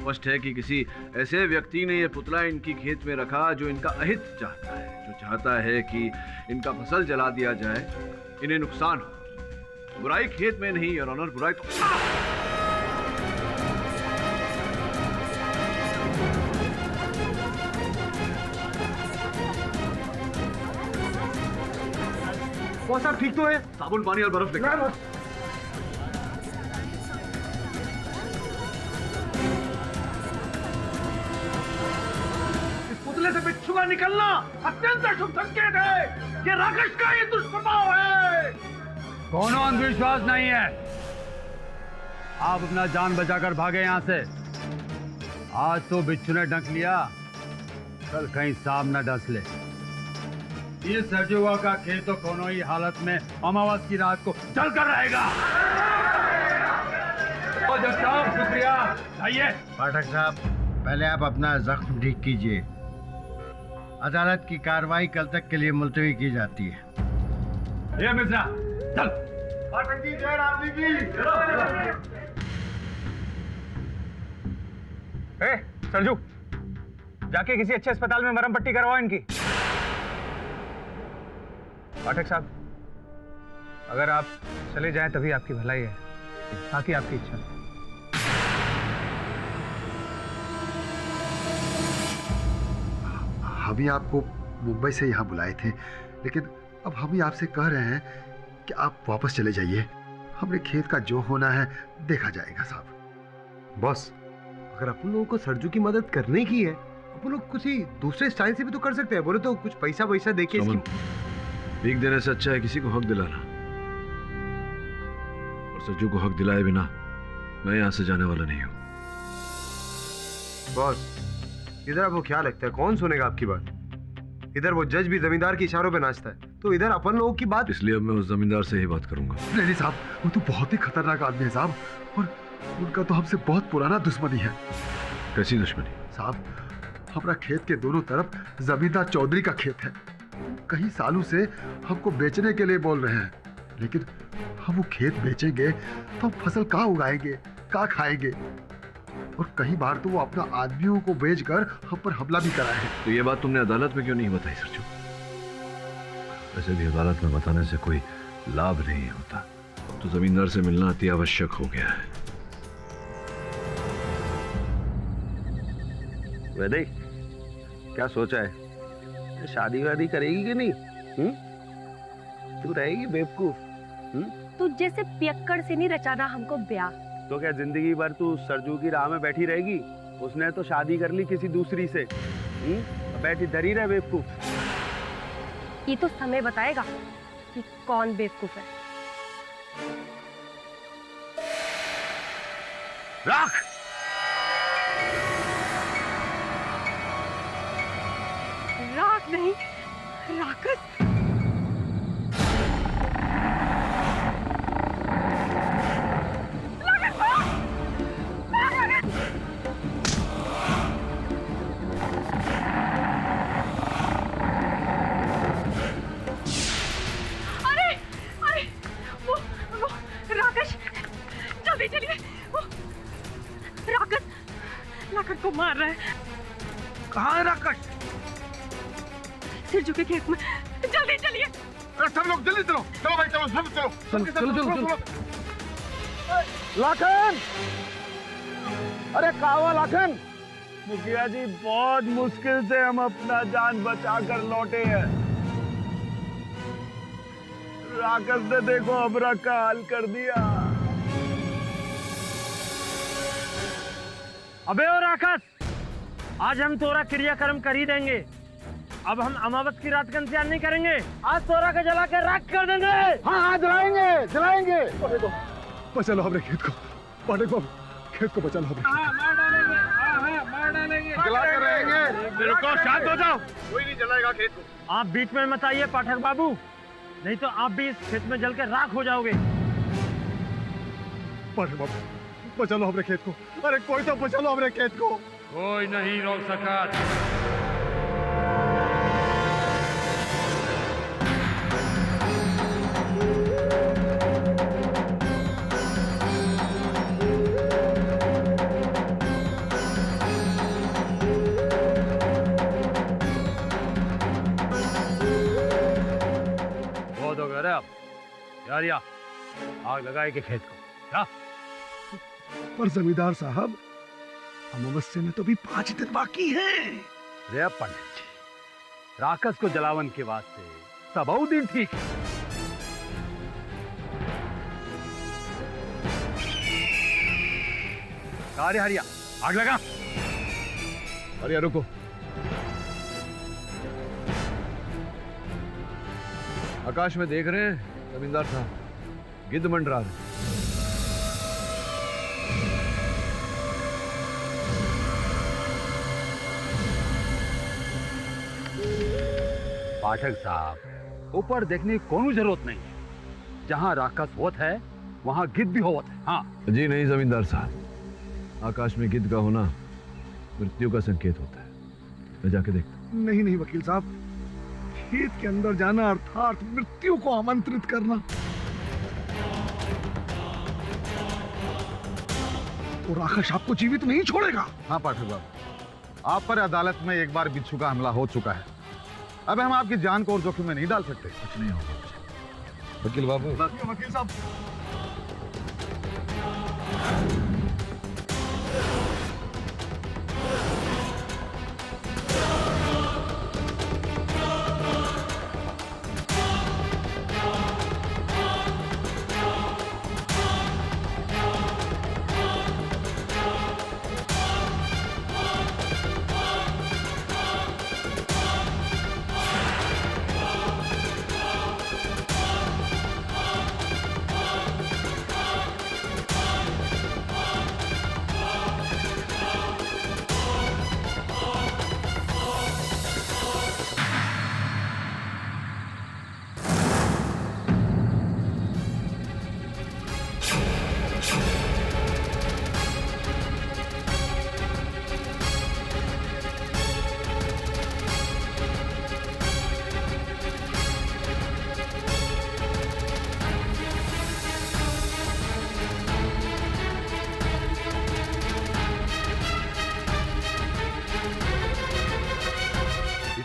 स्पष्ट है कि किसी ऐसे व्यक्ति ने ये पुतला इनकी खेत में रखा जो इनका अहित चाहता है, जो चाहता है कि इनका फसल जला दिया जाए, इन्हें नुकसान हो। बुराई खेत में नहीं योर ऑनर, बुराई तो वो सब ठीक तो है? साबुन, पानी और बर्फ लेकर। इस पुतले से बिच्छू का निकलना अत्यंत अशुभ संकेत है। ये राकश का ही दुष्प्रभाव है। कोनो अंधविश्वास नहीं है। आप अपना जान बचाकर भागे यहाँ से। आज तो बिच्छू ने डंक लिया, कल कहीं सांप न डस ले। ये सरजुआ का खेत तो कोनो ही हालत में अमावस की रात को जल कर रहेगा। शुक्रिया। आइए पाठक साहब, पहले आप अपना जख्म ठीक कीजिए। अदालत की कार्रवाई कल तक के लिए मुलतवी की जाती है। ये मिश्रा, चल। पाठक जी, जय राम जी की। सरजू, जाके किसी अच्छे अस्पताल में मरहम पट्टी करवाओ इनकी। पाठक साहब, अगर आप चले जाएं तभी आपकी भलाई है, बाकी आपकी इच्छा। हम ही आपको मुंबई से यहाँ बुलाए थे, लेकिन अब हम ही आपसे कह रहे हैं कि आप वापस चले जाइए। हमने खेत का जो होना है देखा जाएगा साहब। बॉस, अगर अपन लोगों को सरजू की मदद करने की है, अपन लोग किसी दूसरे स्टाइल से भी तो कर सकते हैं। बोले तो कुछ पैसा वैसा देके भीख देने से अच्छा है किसी को हक दिलाना। और सरजू को हक दिलाए बिना मैं यहां से जाने वाला नहीं हूं। बॉस, इधर आपको क्या लगता है कौन सुनेगा आपकी बात? इधर वो जज भी जमींदार के इशारों पे नाचता है, तो इधर अपन लोगों की बात। इसलिए अब मैं उस जमींदार से ही बात करूंगा। नहीं साहब, वो तो बहुत ही खतरनाक आदमी है साहब, और उनका तो हमसे बहुत पुराना दुश्मनी है। कैसी दुश्मनी? साहब, हमारा खेत के दोनों तरफ जमींदार चौधरी का खेत है। कई सालों से हमको बेचने के लिए बोल रहे हैं, लेकिन हम वो खेत बेचेंगे तो हम फसल कहाँ उगाएंगे, कहाँ खाएंगे? और कई बार तो वो अपना आदमियों को बेचकर हम पर हमला भी कराए हैं। तो ये बात तुमने अदालत में क्यों नहीं बताई सरजू? वैसे भी अदालत में बताने से कोई लाभ नहीं होता। तो जमींदार से मिलना अति आवश्यक हो गया है। वैदे, क्या सोचा है? शादी वादी करेगी कि नहीं? तू रहेगी बेवकूफ? तू जैसे पियक्कड़ से नहीं रचाना हमको ब्याह। तो क्या जिंदगी भर तू सरजू की राह में बैठी रहेगी? उसने तो शादी कर ली किसी दूसरी से। बैठी धरी रहे बेवकूफ। ये तो समय बताएगा कि कौन बेवकूफ है। राख! राख नहीं, राक्षस। को मार रहा है। कहाँ है राकेश? सिरजू के खेत में। जल्दी चलिए। सब लोग जल्दी चलो, चलो भाई चलो, सब चलो, चलो चलो चलो। लाखन, अरे कावा लाखन। मुखिया जी, बहुत मुश्किल से हम अपना जान बचा कर लौटे हैं। राकेश ने देखो अबरा का हाल कर दिया। अबे ओ राकेश, आज हम तोरा क्रियाक्रम कर ही देंगे। अब हम अमावस की रात का इंतजार नहीं करेंगे। आज तोरा के जला के राख कर देंगे। हाँ हाँ, जलाएंगे जलाएंगे। बचा लो हमरे खेत को, पाटे को, खेत को बचा लो हमरे। मार डालेंगे। मार डालेंगे। जला के रहेंगे। रुको, शांत हो जाओ। कोई नहीं जलाएगा खेत को। आप बीच में मत आइए पाठक बाबू, नहीं तो आप भी इस खेत में जल के राख हो जाओगे। पाठक बाबू, बचा लो हमरे खेत को। अरे कोई तो बचा लो हमरे खेत को। कोई नहीं रोक सका। बहुत हो गया अब यारिया, आग लगाए के खेत को। क्या? पर जमींदार साहब, अमावस्या में तो भी 5 दिन बाकी हैं। रे पंडित जी, राक्षस को जलावन के वास्ते सब दिन ठीक है। अरे हरिया, आग लगा। अरे रुको, आकाश में देख रहे हैं जमींदार साहब, गिद्ध मंडरा रहे। पाठक साहब, ऊपर देखने की कोई जरूरत नहीं है। जहाँ राक्षस होत है वहाँ गिद्ध भी होत है। हाँ जी नहीं जमींदार साहब, आकाश में गिद्ध का होना मृत्यु का संकेत होता है। मैं जाके देखता। नहीं नहीं वकील साहब, खेत के अंदर जाना अर्थात मृत्यु को आमंत्रित करना। तो राकेश आपको जीवित नहीं छोड़ेगा। हाँ पाठक बाबू, आप पर अदालत में एक बार बिच्छू का हमला हो चुका है। अब हम आपकी जान को और जोखिम में नहीं डाल सकते। कुछ नहीं होगा वकील बाबू। वकील साहब,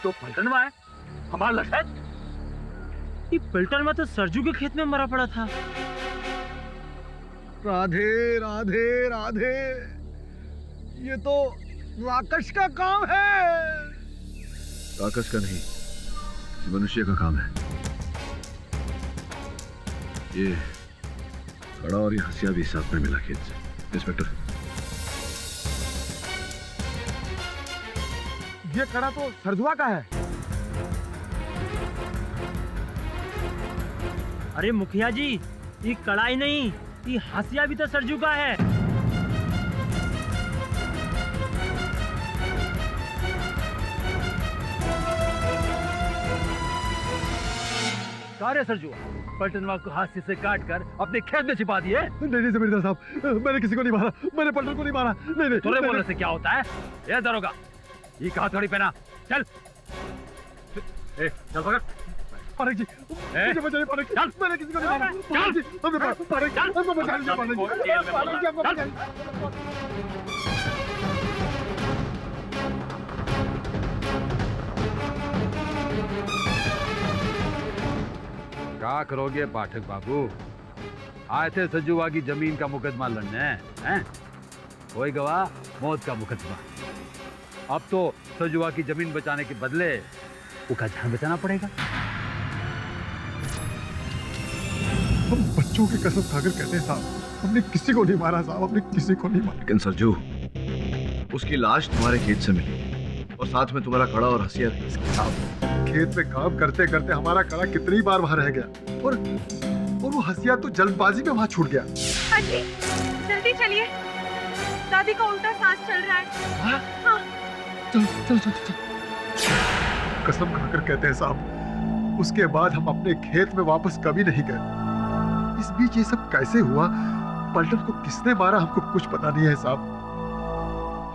तो पलटनवा है, हमारा लठैत। ये पलटनवा तो सरजू के खेत में मरा पड़ा था। राधे राधे राधे, ये तो राकेश का काम है। राकेश का नहीं, मनुष्य का काम है। ये कड़ा और ये हंसिया भी साथ में मिला खेत से। इंस्पेक्टर, ये कड़ा तो सरजुआ का है। अरे मुखिया जी, ये कड़ाई नहीं, ये हंसिया भी तो सरजू का है। सारे सरजुआ पलटनवा को हाथ से काट कर अपने खेत में छिपा दिए। नहीं जमींदार साहब, मैंने किसी को नहीं मारा, मैंने पलटन को नहीं मारा। नहीं तोरे बोलने से क्या होता है? ये दरोगा, ये कहा थोड़ी पहना, चल चल पकड़। पारक जी, मुझे बचाइए पारक जी, मैंने किसी को नहीं मारा। पारक जी, पारक जी, हमको बचा लीजिए पारक जी, पारक जी, हमको बचा लीजिए। क्या करोगे पाठक बाबू? आए थे सजुआ की जमीन का मुकदमा लड़ने, हैं? कोई गवाह, मौत का मुकदमा। अब तो सजुआ की जमीन बचाने के बदले उसका जान बचाना पड़ेगा। हम बच्चों की कसम खाकर कहते हैं साहब, हमने किसी को नहीं मारा साहब, हमने किसी को नहीं मारा। लेकिन सरजू, उसकी लाश तुम्हारे खेत से मिली और साथ में तुम्हारा कड़ा और हंसिया भी। खेत में काम करते करते हमारा कड़ा कितनी बार वहां रह गया, और वो हंसिया तो जल्दबाजी में वहां छूट गया। अजी, जल्दी चलिए, दादी का उल्टा सांस चल रहा है। हाँ। चल चल चल चल। कसम खाकर कहते हैं साहब, उसके बाद हम अपने खेत में वापस कभी नहीं गए। इस बीच ये सब कैसे हुआ, पलटन को किसने मारा, हमको कुछ पता नहीं है साहब।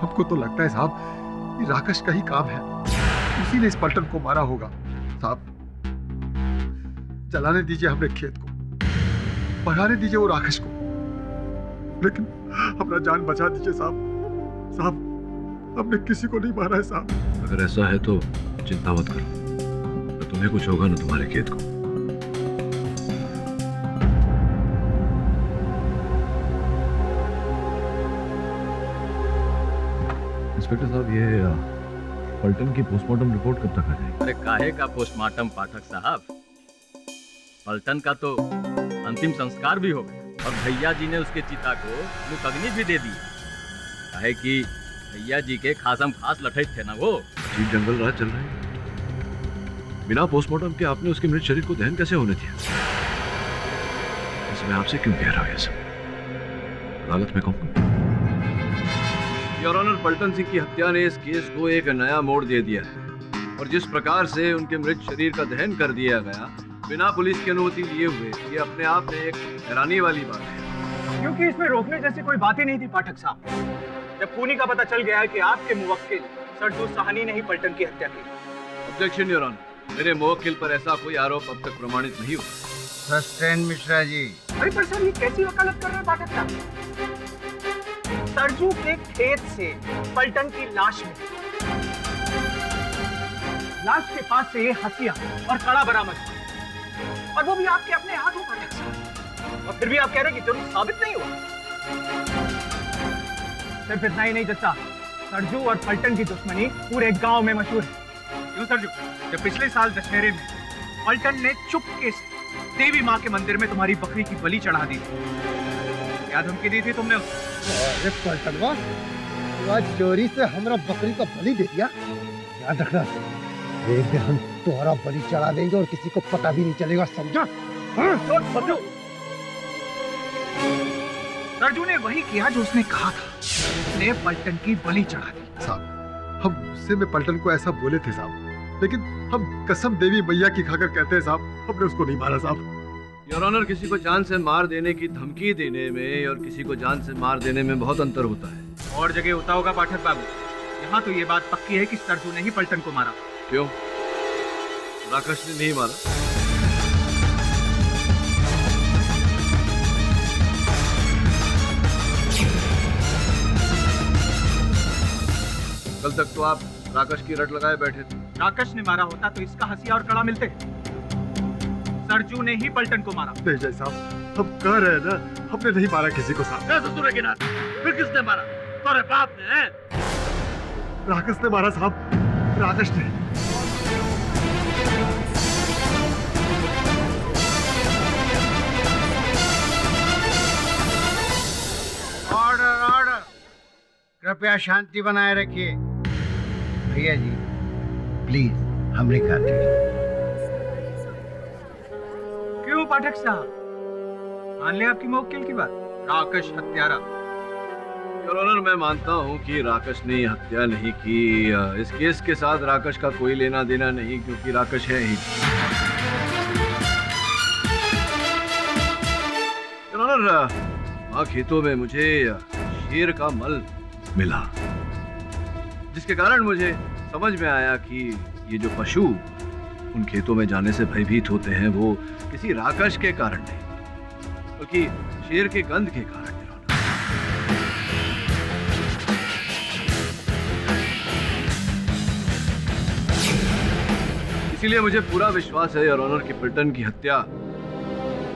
हमको तो लगता है साहब, ये राकेश का ही काम है, उसी ने इस पलटन को मारा होगा। साहब, चलाने दीजिए हमने खेत को, बढ़ाने दीजिए वो राकेश को, लेकिन अपना जान बचा दीजिए साहब। साहब, हमने किसी को नहीं मारा है साहब। अगर ऐसा है तो चिंता मत करो, न तुम्हें कुछ होगा न तुम्हारे खेत को। इंस्पेक्टर साहब, ये पलटन की पोस्टमार्टम रिपोर्ट कब तक आ जाएगी? अरे काहे का पोस्टमार्टम पाठक साहब, पलटन का तो अंतिम संस्कार भी हो गया और भैया जी ने उसके चिता को मुकग्नि भी दे दी। काहे कि भैया जी के खासम खास लठैत थे ना वो। जीव जंगल राज चल रहे हैं, बिना पोस्टमार्टम के आपने उसके मृत शरीर को दहन कैसे होने दिया? इसमें आपसे क्यों कह रहा हूं ये सब? अदालत में कहूंगा। योर ऑनर, पलटन सिंह की हत्या ने इस केस को एक नया मोड़ दे दिया है, और जिस प्रकार से उनके मृत शरीर का दहन कर दिया गया बिना पुलिस की अनुमति लिए हुए, ये अपने आप में एक हैरानी वाली बात है। क्योंकि इसमें रोकने जैसी कोई बात ही नहीं थी पाठक साहब। जब खूनी का पता चल गया है कि आपके मुवक्किल सरजू साहनी ने ही पलटन की हत्या की। ऑब्जेक्शन योर ऑनर, मेरे मुवक्किल पर ऐसा कोई आरोप अब तक प्रमाणित नहीं हुआ। सस्टेन मिश्रा जी। अरे पर सर, ये कैसी वकालत कर रहे हैं पाठक साहब? सरजू के खेत से पलटन की लाश मिली, लाश के पास से हंसिया और कड़ा बरामद हुआ, और वो भी आपके अपने हाथों पाठक साहब। और फिर भी आप कह रहे हैं कि जरूर साबित नहीं हुआ। सिर्फ इतना ही नहीं जच्चा, सरजू और पलटन की दुश्मनी पूरे गांव में मशहूर है। क्यों सरजू, जब पिछले साल दशहरे में पलटन ने चुपके से देवी माँ के मंदिर में तुम्हारी बकरी की बलि चढ़ा दी, क्या धमकी दी थी तुमने उसे? अरे पलटनवा, तू आज चोरी से हमरा बकरी का बलि दे दिया। याद रखना, एक दिन हम तुम्हारा बलि चढ़ा देंगे और किसी को पता भी नहीं चलेगा, समझा? सरजू ने वही किया जो उसने कहा था, उसने पलटन की बलि चढ़ा दी। साहब, हम गुस्से में पलटन को ऐसा बोले थे साहब, लेकिन हम कसम देवी मैया की खाकर कहते हैं साहब, हमने उसको नहीं मारा साहब। योर ऑनर, किसी को जान से मार देने की धमकी देने में और किसी को जान से मार देने में बहुत अंतर होता है। और जगह होता होगा पाठक बाबू, यहाँ तो ये बात पक्की है कि सरजू ने ही पलटन को मारा। क्यों? राकेश ने नहीं मारा? कल तक तो आप राकेश की रट लगाए बैठे थे। राकेश ने मारा होता तो इसका हंसिया और कड़ा मिलते। सरजू ने ही पलटन को मारा। नहीं जय साहब, हम कह रहे हैं ना, हमने नहीं मारा किसी को साहब। ससुर के नाते फिर किसने मारा? तुम्हारे बाप ने? हैं? राकेश ने मारा साहब, राकेश ने। ऑर्डर ऑर्डर, कृपया शांति बनाए रखिए। भैया जी प्लीज हमने खाते। क्यों पाठक साहब, मान ले आपकी मौकिल की बात। राकेश हत्यारा। योर ऑनर, मैं मानता हूं कि राकेश ने हत्या नहीं की। इस केस के साथ राकेश का कोई लेना देना नहीं, क्योंकि राकेश है ही। योर ऑनर, वहाँ खेतों में मुझे शेर का मल मिला, जिसके कारण मुझे समझ में आया कि ये जो पशु उन खेतों में जाने से भयभीत होते हैं, वो किसी राकेश के कारण नहीं, बल्कि शेर के गंध के कारण। इसीलिए मुझे पूरा विश्वास है योर ऑनर कि पलटन की हत्या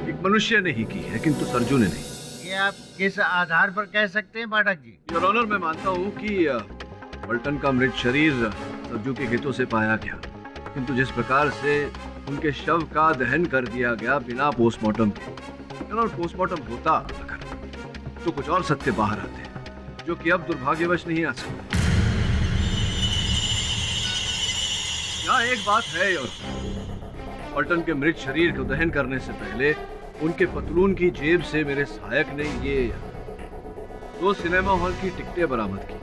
एक मनुष्य ने ही की है, किंतु सरजू ने नहीं। ये आप किस आधार पर कह सकते हैं पाठक जी? योर ऑनर, मैं मानता हूँ कि पलटन का मृत शरीर सरजू के खेतों से पाया गया, किंतु जिस प्रकार से उनके शव का दहन कर दिया गया बिना पोस्टमार्टम के, योर ऑनर, पोस्टमार्टम होता अगर तो कुछ और सत्य बाहर आते, जो कि अब दुर्भाग्यवश नहीं आ सकते। यहाँ एक बात है योर, पलटन के मृत शरीर को दहन करने से पहले उनके पतलून की जेब से मेरे सहायक ने ये 2 सिनेमा हॉल की टिकटें बरामद की।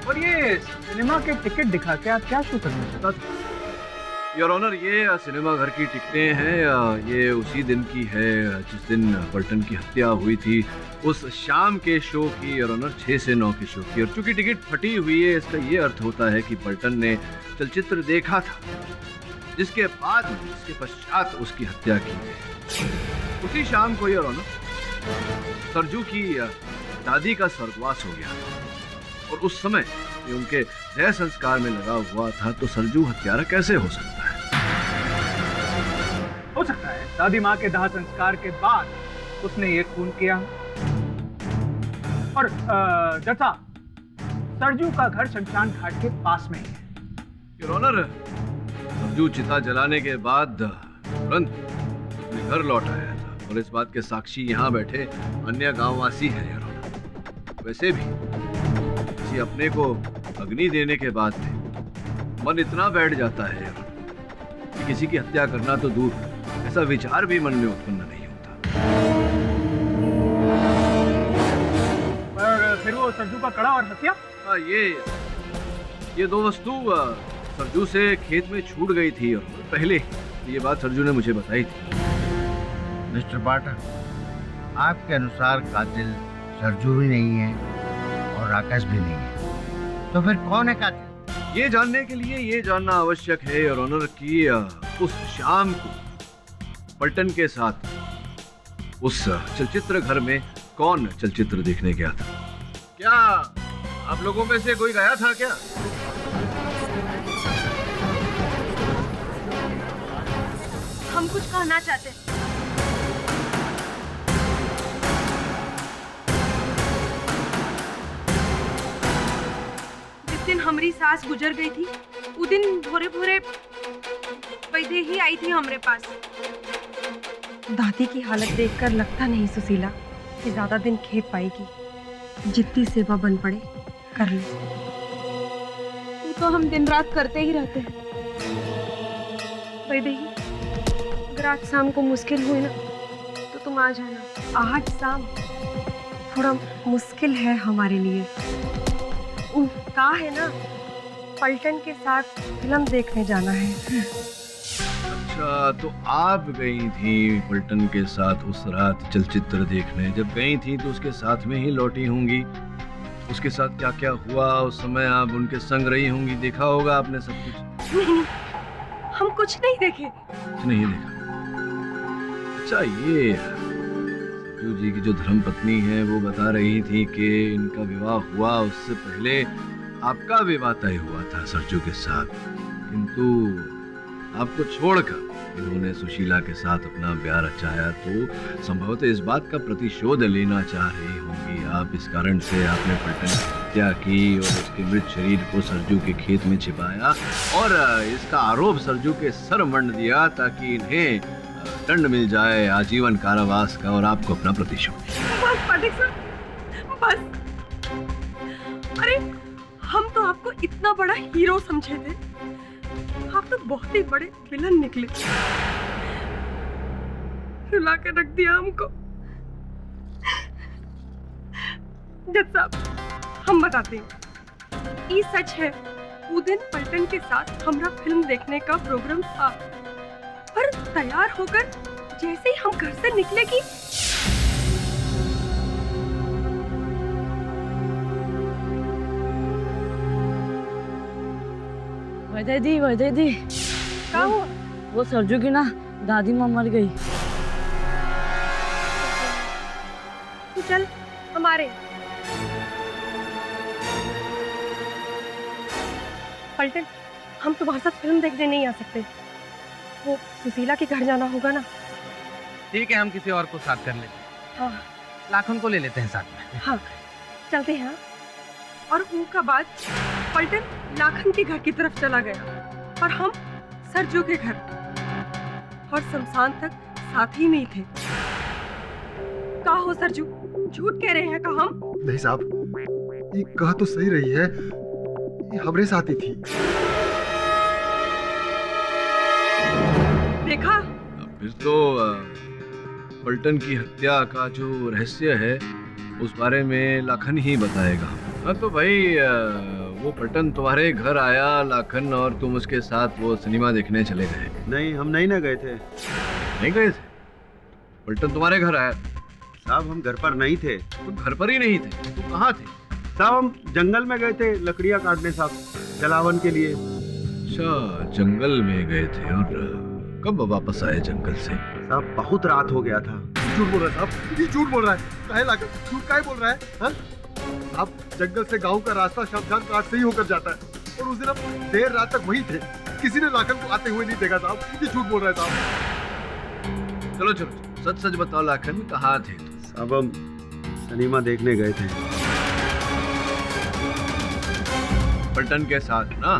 और ये सिनेमा के टिकट दिखा के आप क्या शो करना चाहता था? योर ऑनर, ये सिनेमा घर की टिकटें हैं। ये उसी दिन की है जिस दिन पलटन की हत्या हुई थी। उस शाम के शो की योर ऑनर, 6 से 9 के शो की। और चूंकि टिकट फटी हुई है, इसका ये अर्थ होता है कि पलटन ने चलचित्र देखा था, जिसके बाद इसके पश्चात उसकी हत्या की गई। उसी शाम को योर ऑनर, सरजू की दादी का स्वर्गवास हो गया, और उस समय ये उनके देह संस्कार में लगा हुआ था। तो सरजू हत्यारा कैसे हो सकता है? हो सकता है दादी माँ के दाह संस्कार के बाद उसने ये खून किया। और जैसा सरजू का घर शमशान घाट के पास में ही है। योर ऑनर, सरजू चिता जलाने के बाद तुरंत अपने घर लौट आया था, और इस बात के साक्षी यहाँ बैठे अन्य गांववासी हैं योर ऑनर। वैसे भी किसी अपने को अग्नि देने के बाद में मन इतना बैठ जाता है योर ऑनर कि किसी की हत्या करना तो दूर, ऐसा विचार भी मन में उत्पन्न नहीं होता। और फिर वो सरजू का कड़ा और हत्या? हाँ, ये 2 वस्तु सरजू से खेत में छूट गई थी, और पहले ये बात सरजू ने मुझे बताई थी। मिस्टर पाठक, आपके अनुसार कातिल सरजू भी नहीं है और राकेश भी नहीं है, तो फिर कौन है कातिल? ये जानने के लिए ये जानना आवश्यक है योर ऑनर कि उस शाम को पलटन के साथ उस चलचित्र घर में कौन चलचित्र देखने गया था। क्या आप लोगों में से कोई गया था क्या? हम कुछ कहना चाहते हैं। जिस दिन हमारी सास गुजर गई थी, उस दिन भोरे भोरे वैदे ही आई थी हमारे पास। दादी की हालत देखकर लगता नहीं सुशीला कि ज्यादा दिन खेप पाएगी। जितनी सेवा बन पड़े कर लो। वो तो हम दिन रात करते ही रहते हैं। वैदे ही, अगर आज शाम को मुश्किल हुई ना तो तुम आ जाना। आज शाम थोड़ा मुश्किल है हमारे लिए। कहा है ना, पलटन के साथ फिल्म देखने जाना है। अच्छा, तो आप गई थी पलटन के साथ उस रात चलचित्र देखने। जब गई थी तो उसके साथ में ही लौटी होंगी। उसके साथ क्या क्या हुआ उस समय आप उनके संग रही होंगी, देखा होगा आपने सब कुछ। नहीं, हम कुछ नहीं देखे। कुछ नहीं देखा। अच्छा, ये सरजू जी की जो धर्मपत्नी है वो बता रही थी कि इनका विवाह हुआ उससे पहले आपका विवाह तय हुआ था सरजू के साथ, किंतु आपको छोड़कर इन्होंने सुशीला के साथ अपना ब्याह रचाया, तो संभवतः इस बात का प्रतिशोध लेना चाह रही होंगी आप। इस कारण से आपने पलटन की हत्या की और उसके मृत शरीर को सरजू के खेत में छिपाया और इसका आरोप सरजू के सर मंड दिया ताकि इन्हें दंड मिल जाए आजीवन कारावास का और आपको अपना प्रतिशोध। बस पाठक साहब, बस। अरे हम तो आपको इतना बड़ा हीरो समझे थे, आप तो बहुत ही बड़े विलन निकले। रुला कर रख दिया हमको। जज साहब, हम बताते हैं, ये सच है, वो दिन पलटन के साथ हमरा फिल्म देखने का प्रोग्राम था, पर तैयार होकर जैसे ही हम घर से निकले कि वैदे दी क्या हुआ? वो सरजू की ना दादी माँ मर गई। तू चल हमारे। पलटन, हम तुम्हारे साथ फिल्म देखने नहीं आ सकते, वो सुशीला के घर जाना होगा ना। ठीक है, हम किसी और को साथ कर लेते हैं। हाँ लाखन को ले लेते हैं साथ में। हाँ चलते हैं। और उनका बाद पलटन लाखन के घर की तरफ चला गया और हम सरजू के घर और शमशान तक साथ ही में ही थे। का हो सरजू, झूठ कह रहे हैं का हम? नहीं साहब, ये कहा तो सही रही है, ये हमरे साथ ही थी। देखा? फिर तो पलटन की हत्या का जो रहस्य है उस बारे में लाखन ही बताएगा। हाँ तो भाई, वो पलटन तुम्हारे घर आया लाखन, और तुम उसके साथ वो सिनेमा देखने चले गए? नहीं, हम नहीं ना गए थे। नहीं गए थे? पलटन तुम्हारे घर आया? साहब हम घर पर नहीं थे। तुम घर पर ही नहीं थे? तुम कहाँ थे? साहब हम जंगल में गए थे लकड़ियाँ काटने साहब, जलावन के लिए। अच्छा, जंगल में गए थे। और कब वापस आए जंगल से? साहब बहुत रात हो गया था। झूठ बोल रहा है साहब, ये झूठ बोल रहा है। काहे लाकर झूठ काहे बोल रहा है? हाँ? आप जंगल से गांव का रास्ता शमशान घाट से ही होकर जाता है, और उस दिन हम देर रात तक वहीं थे। किसी ने लाखन को आते हुए नहीं देखा साहब, ये झूठ बोल रहा है साहब। चलो चलो, सच सच बताओ लाखन, कहाँ थे? साहब हम सिनेमा देखने गए थे। पलटन के साथ ना?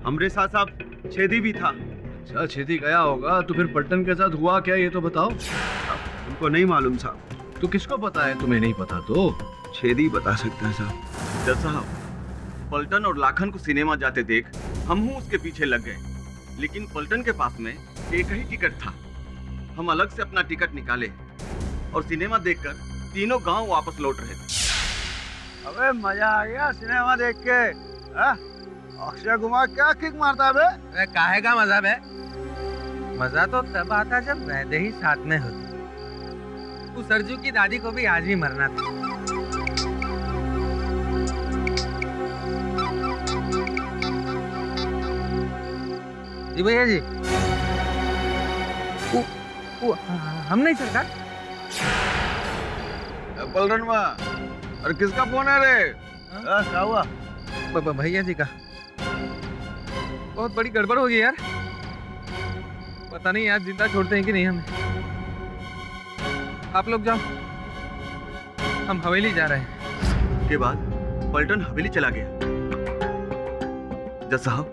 हमरे साथ साहब छेदी भी था। अच्छा, छेदी गया होगा, तो फिर पलटन के साथ हुआ क्या ये तो बताओ। हमको नहीं मालूम साहब। तो किसको पता है? तुम्हें नहीं पता तो छेदी बता सकता है साहब। जज साहब, पलटन और लाखन को सिनेमा जाते देख हम हूँ उसके पीछे लग गए, लेकिन पलटन के पास में एक ही टिकट था। हम अलग से अपना टिकट निकाले और सिनेमा देखकर तीनों गांव वापस लौट रहे थे। अबे मजा आ गया सिनेमा देख के। अक्षय कुमार क्या किक मारता है बे? काहे का मजा बे? मजा तो तब आता जब वैदे ही साथ में होते। उस सरजू की दादी को भी आज ही मरना था। जी भैया जी, हम नहीं सरकार। पलटन माँ, अरे किसका फोन है रे? क्या हुआ? भैया जी का। बहुत बड़ी गड़बड़ हो गई यार। पता नहीं यार जिंदा छोड़ते हैं कि नहीं हमें। आप लोग जाओ, हम हवेली जा रहे हैं। के बाद पलटन हवेली चला गया। जज साहब,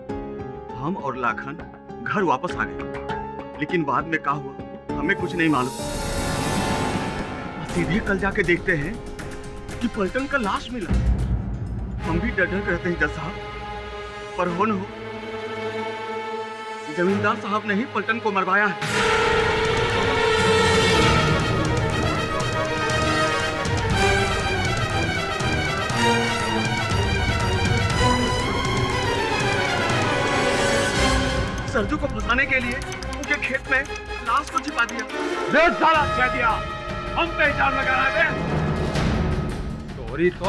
हम और लाखन घर वापस आ गए, लेकिन बाद में क्या हुआ हमें कुछ नहीं मालूम। सीधे कल जाके देखते हैं कि पलटन का लाश मिला। हम भी डर डर रहते हैं जज साहब, पर हो न हो जमींदार साहब ने ही पलटन को मरवाया है। सरजू को फंसाने के लिए उनके खेत में लाश को छिपा दिया। साला कह दिया, हम पे इल्जाम लगा रहे थे। चोरी तो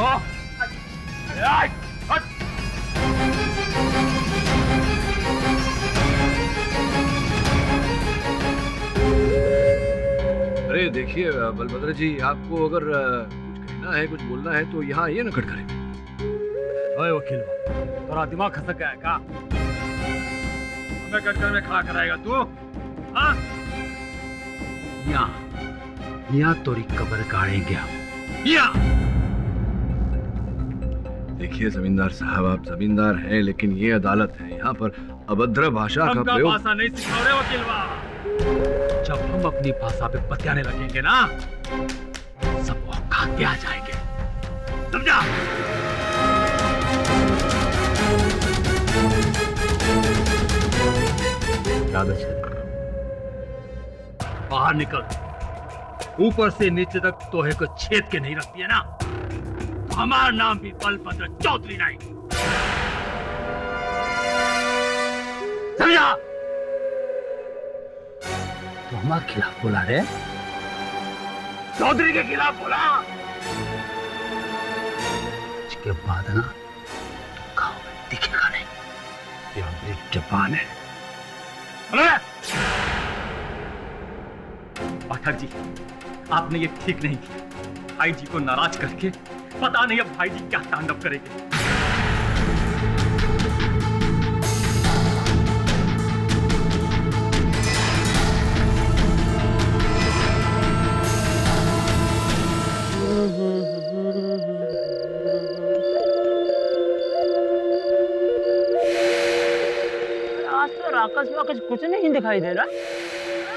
अरे देखिए बलभद्र जी, आपको अगर कुछ कहना है, कुछ बोलना है तो यहाँ आइए ना कटघरे में। ओए वकील, थोड़ा दिमाग खसक गया है का? हमें कटघरे में खड़ा कराएगा तू? हाँ? यहाँ तोरी कब्र गाड़ेंगे हम। यहाँ देखिए जमींदार साहब, आप जमींदार हैं लेकिन ये अदालत है, यहाँ पर अभद्र भाषा का प्रयोग। भाषा नहीं सिखाओ रे वकील वाह। जब हम अपनी भाषा पे बतियाने लगेंगे ना, सब औकात पे आ जाएंगे, समझा? बाहर निकल, ऊपर से नीचे तक तोहे को छेद के नहीं रखती है ना, हमारा नाम भी बलभद्र चौधरी नहीं, समझा? तो हमारे खिलाफ बोला रे? चौधरी के खिलाफ बोला। इसके बाद ना तो गाँव में दिखेगा नहीं, ये मेरी जबान है। पाठक जी, आपने ये ठीक नहीं किया। भाई जी को नाराज करके पता नहीं अब भाई जी क्या तांडव करेंगे। आज तो राकस वाकस कुछ नहीं दिखाई दे रहा।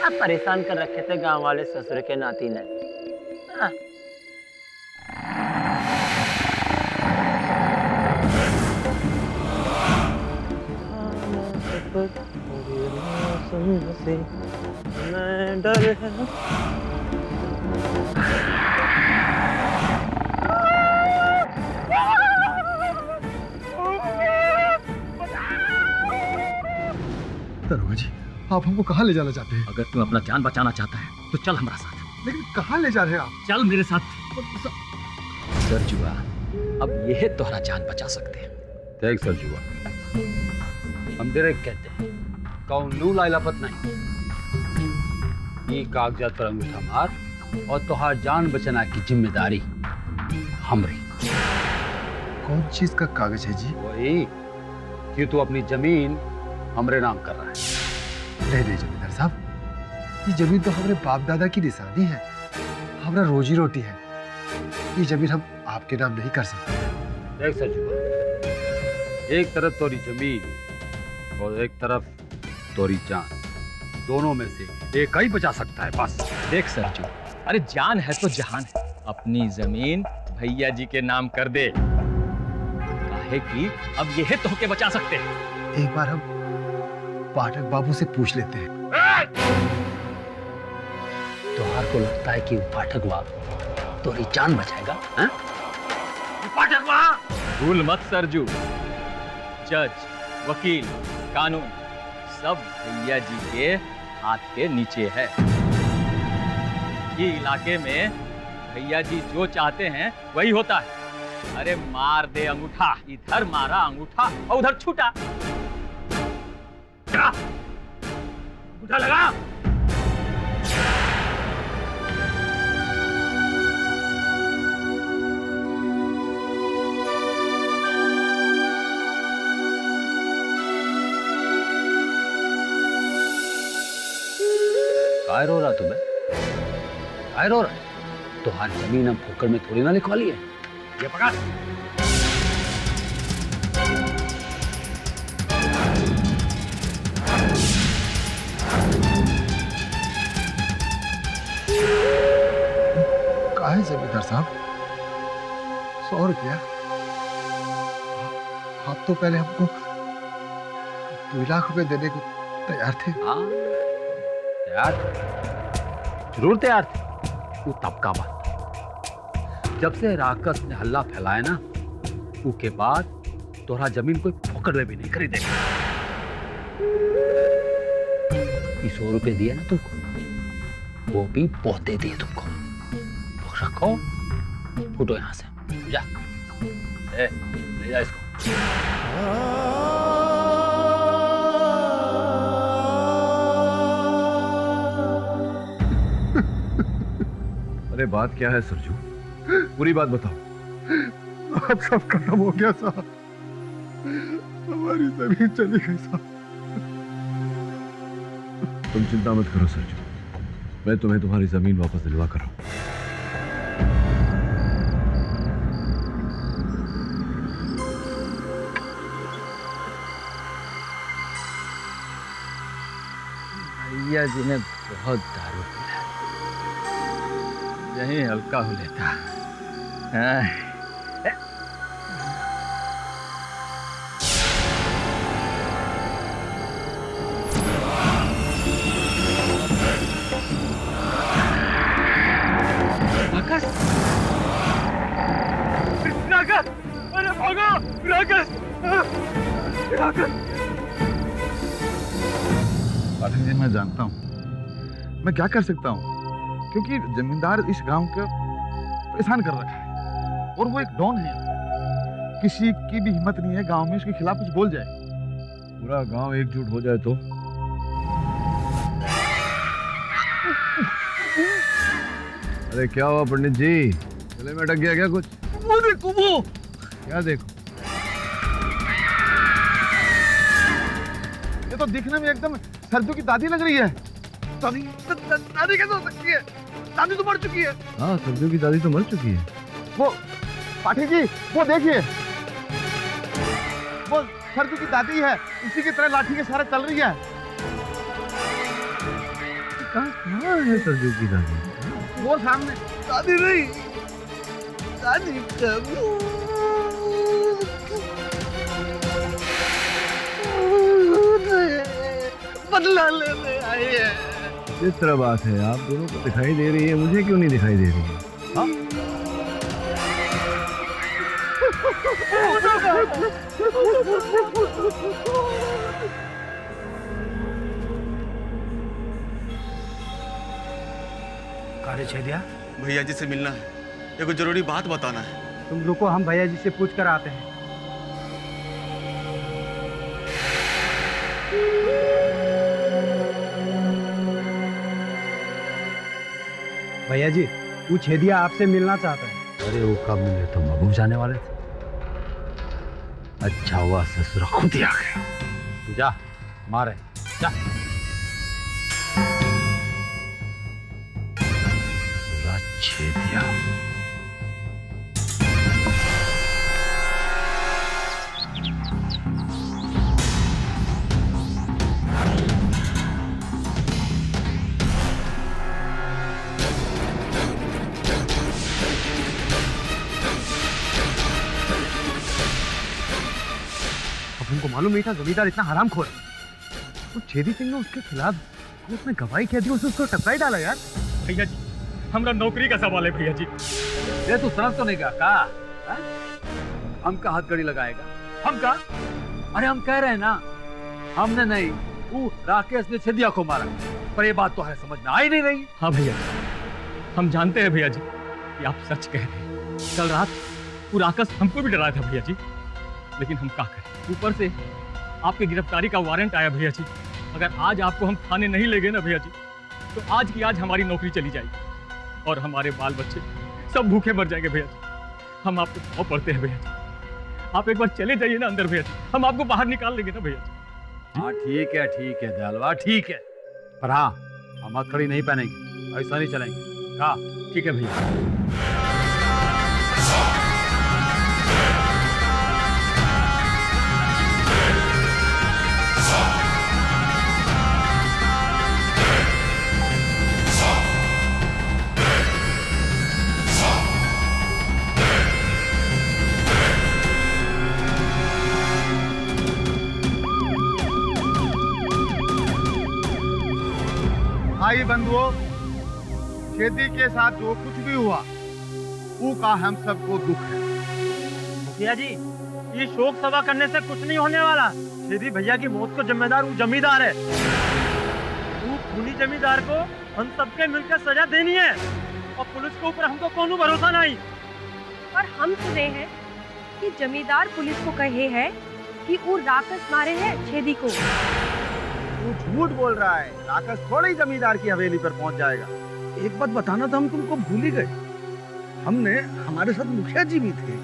आप परेशान कर रखे थे गांव वाले ससुर के नाती ने। हाँ। मैं डर है। दरोगा जी, आप हमको कहाँ ले जाना चाहते हैं? अगर तू अपना जान बचाना चाहता है तो चल हमारा साथ। लेकिन कहाँ ले जा रहे हैं आप? चल मेरे साथ। सरजुआ, अब यह तोहरा जान बचा सकते हैं। देख सरजुआ, हम डायरेक्ट कहते हैं, कौन लाइलापत नहीं। ये कागजात पर अंगूठा मार और तोहार जान बचाना की जिम्मेदारी हमरी। कौन चीज का कागज है जी? वही कि तू अपनी जमीन हमरे नाम कर रहा है। नहीं जमींदार साहब, ये जमीन तो हमारे बाप दादा की निशानी है, हमारा रोजी रोटी है। ये जमीन हम आपके नाम नहीं कर सकते। देख सरजुआ, एक तरफ तोरी जमीन और एक तरफ तोरी जान, दोनों में से एक ही बचा सकता है बस। देख सरजू, अरे जान है तो जहान है। अपनी जमीन भैया जी के नाम कर दे, काहे कि अब यह तोहके बचा सकते हैं। एक बार हम पाठक बाबू से पूछ लेते हैं। तोहार को लगता है कि पाठक बाबू तोरी जान बचाएगा? पाठक वहां भूल मत सरजू, जज, वकील, कानून सब भैया जी के हाथ के नीचे है। ये इलाके में भैया जी जो चाहते हैं वही होता है। अरे मार दे अंगूठा, इधर मारा अंगूठा और उधर छूटा। क्या अंगूठा लगा? काय रो रहा तुम्हें? काय रो रहा? तो हर जमीन हम फोकट में थोड़ी ना लिखवा ली है। ये पकड़। कहाँ है जमींदार साहब? 100 रुपया? आप तो पहले हमको 2 लाख रुपए देने को तैयार थे। हाँ तैयार, जरूर तैयार थे। वो तब का बात, जब से राकस ने हल्ला फैलाया ना, उसके बाद तोरा जमीन कोई फोकट में भी नहीं खरीदेगा। 100 रुपए दिए ना तुमको, वो भी पौधे दिए तुमको। तो रखो, फूटो यहाँ से, जा। ले जा इसको। अरे बात क्या है सरजू? पूरी बात बताओ। अब सब खत्म हो गया साहब, हमारी जमीन चली गई साहब। तुम चिंता मत करो सरजू, मैं तुम्हें तुम्हारी जमीन वापस दिलवा कर रहा हूं। भैया जी ने बहुत दारू पिया, यही हल्का हो लेता। राकेश, राकेश, अरे भागो राकेश, राकेश। पाठक जी, मैं जानता हूँ मैं क्या कर सकता हूँ, क्योंकि जमींदार इस गांव को परेशान कर रखा है और वो एक डॉन है। किसी की भी हिम्मत नहीं है गांव में उसके खिलाफ कुछ बोल जाए। पूरा गांव एकजुट हो जाए तो। अरे क्या हुआ पंडित जी, गले में अटक गया क्या कुछ? वो देखो, वो क्या देखो? ये तो दिखने में एकदम सरजू की दादी लग रही है। दादी कैसे हो सकती है? दादी तो मर चुकी है। हाँ, सरजू की दादी तो मर चुकी है। वो पाठी जी, वो देखिए, वो सरजू की दादी है, उसी की तरह लाठी के सहारे चल रही है। कहाँ है सरजू की दादी? वो सामने। दादी नहीं, दादी बदला लेने आई है। किस तरह बात है, आप दोनों को दिखाई दे रही है, मुझे क्यों नहीं दिखाई दे रही है? हाँ? कारे छेदिया, भैया जी से मिलना है, एगो जरूरी बात बताना है। तुम रुको, हम भैया जी से पूछ कर आते हैं। भैया जी, वो छेदिया आपसे मिलना चाहता है। अरे वो कब मिले, तो मगू जाने वाले थे। अच्छा हुआ ससुरा खुद ही आ गया। तू जा, मारे जा। ससुरा छेदिया। उनको मालूम नहीं था जमींदार इतना हरामखोर है। तो छेदी सिंह ने उसके खिलाफ उसने गवाही कह दी, उसको टपकाई डाला यार। भैया जी, हमारा नौकरी का सवाल है भैया जी। ये तू समझ तो नहीं गया का? हम का हाथ कड़ी लगाएगा? हम का? अरे हम कह रहे हैं ना, हमने नहीं, वो राकेश ने छेदिया को मारा। पर ये बात तो है समझ में आई नहीं रही। हाँ भैया, हम जानते हैं भैया जी कि आप सच कह रहे हैं। कल रात वो राकेश हमको भी डराया था भैया जी, लेकिन हम क्या करें, ऊपर से आपकी गिरफ्तारी का वारंट आया भैया जी। अगर आज आपको हम थाने नहीं ले गए ना भैया जी, तो आज की आज हमारी नौकरी चली जाएगी और हमारे बाल बच्चे सब भूखे मर जाएंगे भैया जी। हम आपको बहुत पड़ते हैं भैया जी, आप एक बार चले जाइए ना अंदर भैया जी, हम आपको बाहर निकाल लेंगे ना भैया जी। हाँ ठीक है दयालवा, ठीक है, पर हाँ हम हथकड़ी नहीं पहनेंगे, ऐसा नहीं चलेंगे। कहा? ठीक है भैया। भाई बंधुओं, छेदी के साथ जो कुछ भी हुआ वो का हम सबको दुख है। मुखिया जी, ये शोक सभा करने से कुछ नहीं होने वाला। छेदी भैया की मौत को जिम्मेदार वो जमींदार है। वो खूनी जमींदार को हम सबके मिलकर सजा देनी है और पुलिस के ऊपर हमको कोनो भरोसा नहीं। पर हम सुने हैं कि जमींदार पुलिस को कहे है कि वो राकेश मारे हैं छेदी को। तू झूठ बोल रहा है। राकेश थोड़े ही जमींदार की हवेली पर पहुंच जाएगा। एक बात बताना था, हम तुमको भूल ही गए। हमने हमारे साथ मुखिया जी भी थे।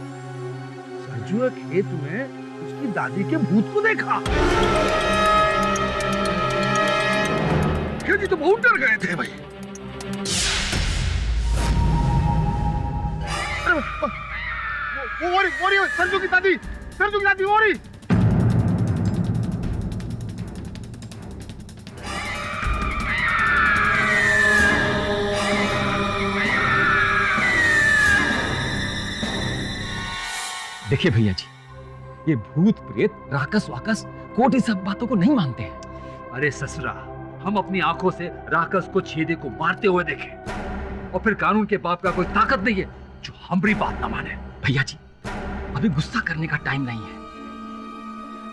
सरजू के खेत में उसकी दादी के भूत को देखा। मुखिया जी तो बहुत डर गए थे भाई। वो सरजू की दादी वो रही। देखिए भैया जी, ये भूत प्रेत राकस वाकस कोट इस सब बातों को नहीं मानते हैं। अरे ससुरा, हम अपनी आंखों से राकस को छेदे को मारते हुए देखे, और फिर कानून के बाप का कोई ताकत नहीं है जो हमारी बात ना माने। भैया जी, अभी गुस्सा करने का टाइम नहीं है।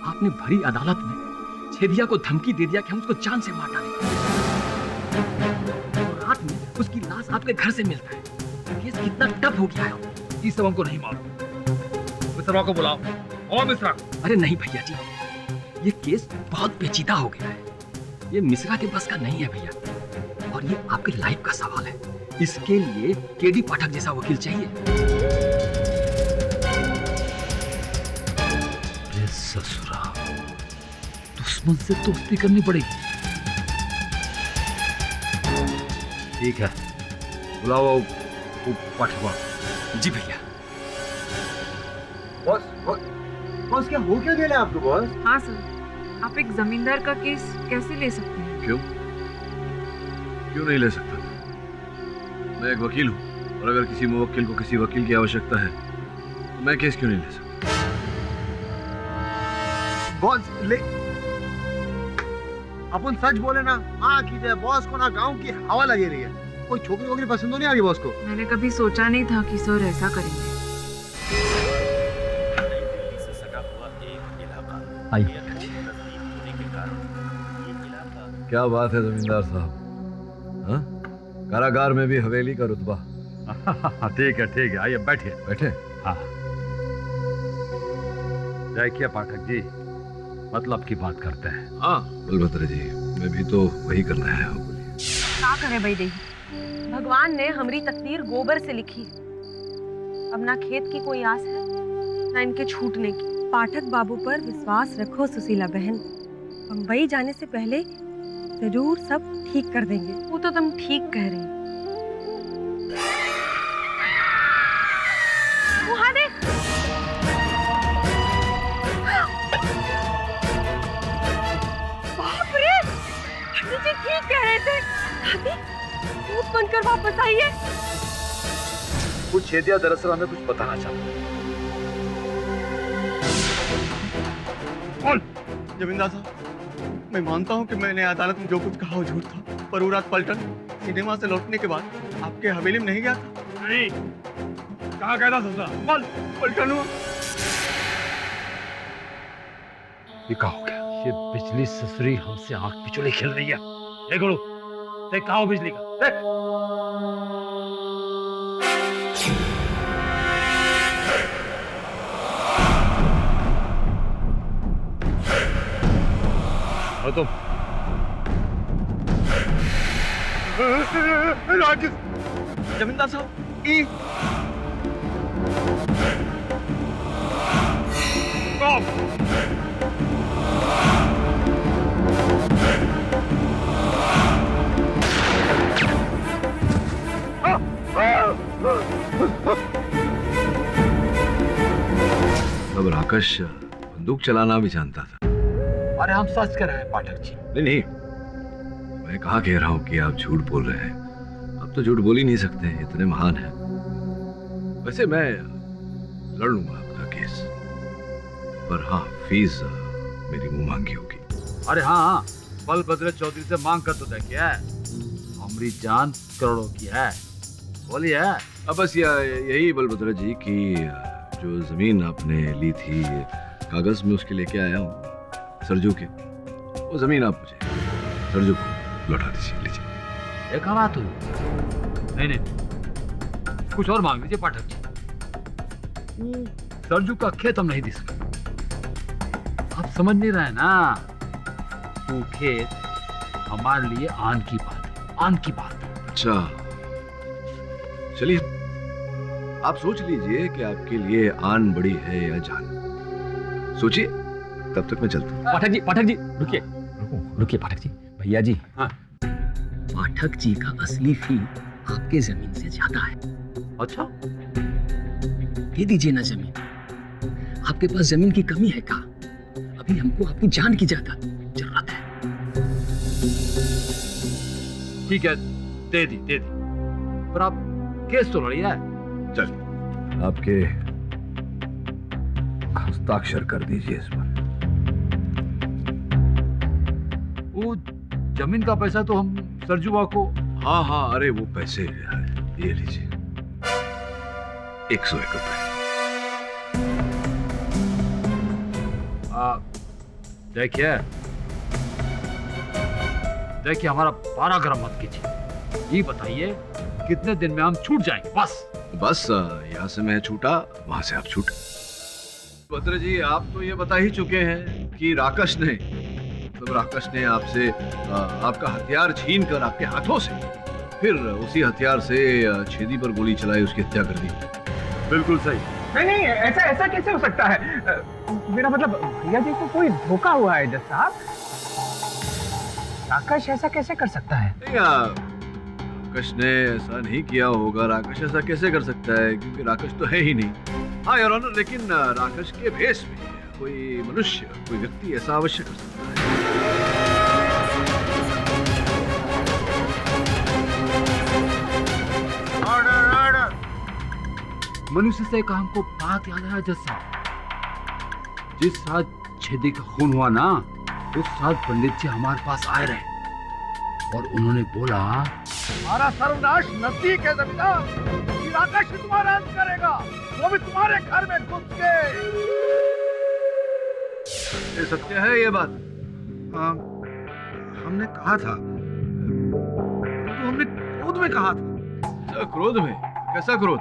आपने भरी अदालत में छेदिया को धमकी दे दिया कि हम उसको जान से मार डालेंगे, और रात में उसकी लाश आपके घर से मिलता है। केस कितना टफ हो गया है। ये सब हमको नहीं मालूम। मिश्रा को बुलाओ। और मिश्रा को। अरे नहीं भैया जी, ये केस बहुत पेचीदा हो गया है। ये मिश्रा के बस का नहीं है भैया, और ये आपके लाइफ का सवाल है। इसके लिए केडी पाठक जैसा वकील चाहिए। अरे ससुरा, दुश्मन से दोस्ती करनी पड़ेगी। ठीक है, बुलाओ पाठक। जी भैया। बॉस क्या हो क्या गया आपको बॉस? हाँ सर, आप एक जमींदार का केस कैसे ले सकते हैं? क्यों नहीं ले सकता? मैं एक वकील हूँ, और अगर किसी मुवक्किल को किसी वकील की आवश्यकता है तो मैं केस क्यों नहीं ले सकता? बॉस ले, अपन सच बोले ना, हाँ कीजिए। बॉस को ना गांव की हवा लगी रही है। कोई छोकरी वोकरी पसंद तो नहीं आ रही बॉस को? मैंने कभी सोचा नहीं था कि सर ऐसा करेंगे। आइए। क्या बात है जमींदार साहब, हाँ? कारागार में भी हवेली का रुतबा। ठीक है, आइए बैठिए। बैठे? हाँ। जय किया पाठक जी, मतलब की बात करते हैं। हाँ बलभद्र जी, मैं भी तो वही करना है। बोलिए। क्या करे भाई देही, भगवान ने हमारी तकदीर गोबर से लिखी। अब ना खेत की कोई आस है, ना इनके छूटने की। पाठक बाबू पर विश्वास रखो सुशीला बहन। बम्बई जाने से पहले जरूर सब ठीक कर देंगे। वो तो तुम ठीक कह रही। वहाँ देख। बाप रे, जी ठीक कह रहे थे। दादी, भूत बनकर वापस आइए। कुछ छेदिया दरअसल हमें कुछ बताना चाहता है। जमींदार साहब, मैं मानता हूँ कि मैंने अदालत में जो कुछ कहा वो झूठ था, पर वो रात पलटन सिनेमा से लौटने के बाद आपके हवेली में नहीं गया था। नहीं, कहाँ गया था ससुरा? पलटन हुआ। ये क्या हो गया? ये बिजली ससुरी हमसे आंख पिछुले खेल रही है। देख गुरु, देख कहाँ हो बिजली का, देख। और तुम जमींदार साहब, अब राकेश बंदूक चलाना भी जानता था। अरे हम सच कह रहे हैं पाठक जी। नहीं, मैं कहाँ कह रहा हूँ कि आप झूठ बोल रहे हैं। आप तो झूठ बोल ही नहीं सकते, इतने महान हैं। वैसे मैं लड़ लूंगा आपका केस, पर हाँ फीस मेरी मुंह मांगी होगी। अरे हाँ, बलभद्र चौधरी से मांग कर तो देखिए, हमारी जान करोड़ों की है। बोलिए। अब बस यही बलभद्र जी की जो जमीन आपने ली थी, कागज में उसके लेके आया हूँ सरजू के, वो जमीन आप मुझे सरजू को लौटा दीजिए। लीजिए। एक बात हुई। नहीं, कुछ और मांग लीजिए पाठक जी। सरजू का खेत हम नहीं दे सकते। आप समझ नहीं रहे ना, वो खेत हमारे लिए आन की बात है, आन की बात। अच्छा, आप सोच लीजिए कि आपके लिए आन बड़ी है या जान। सोचिए, तब तक मैं चलता हूँ। पाठक जी रुकिए पाठक जी। भैया जी, हाँ, पाठक जी का असली फी आपके जमीन से ज्यादा है। अच्छा, दे दीजिए ना जमीन। आपके पास जमीन की कमी है क्या? अभी हमको आपकी जान की ज्यादा जरूरत है। ठीक है, दे दी। पर आप केस तो लड़िए। चल, आपके हस्ताक्षर कर दीजिए इस पर। वो जमीन का पैसा तो हम सरजुआ को। हाँ, अरे वो पैसे ये लीजिए, 101 रुपए। देखिए हमारा 12 ग्राम मत कीजिए। ये बताइए कितने दिन में हम छूट जाएंगे? बस यहाँ से मैं छूटा, वहां से आप छूट। भद्र जी, आप तो ये बता ही चुके हैं कि राकेश ने आपसे आपका हथियार छीन कर आपके हाथों से, फिर उसी हथियार से छेदी पर गोली चलाई, उसकी हत्या कर दी। बिल्कुल सही। नहीं, ऐसा कैसे हो सकता है? मेरा मतलब भैया जी को कोई धोखा हुआ है जज साहब। राकेश ऐसा कैसे कर सकता है? नहीं, राकेश ने ऐसा नहीं किया होगा। राकेश ऐसा कैसे कर सकता है, क्योंकि राकेश तो है ही नहीं। हाँ योर ऑनर, लेकिन राकेश के भेष में कोई मनुष्य, कोई व्यक्ति ऐसा अवश्य कर सकता है। मनुष्य से का हमको बात याद आया जज साहब। जिस रात छेदी का खून हुआ ना, उस रात पंडित जी हमारे पास आए रहे और उन्होंने बोला, हमारा सर्वनाश नजदीक है जमींदार। राकेश तुम्हारा अंत करेगा, वो भी तुम्हारे घर में घुस के। ये सत्य है ये बात? हमने कहा था, तो हमने क्रोध में कहा था। क्रोध में? कैसा क्रोध?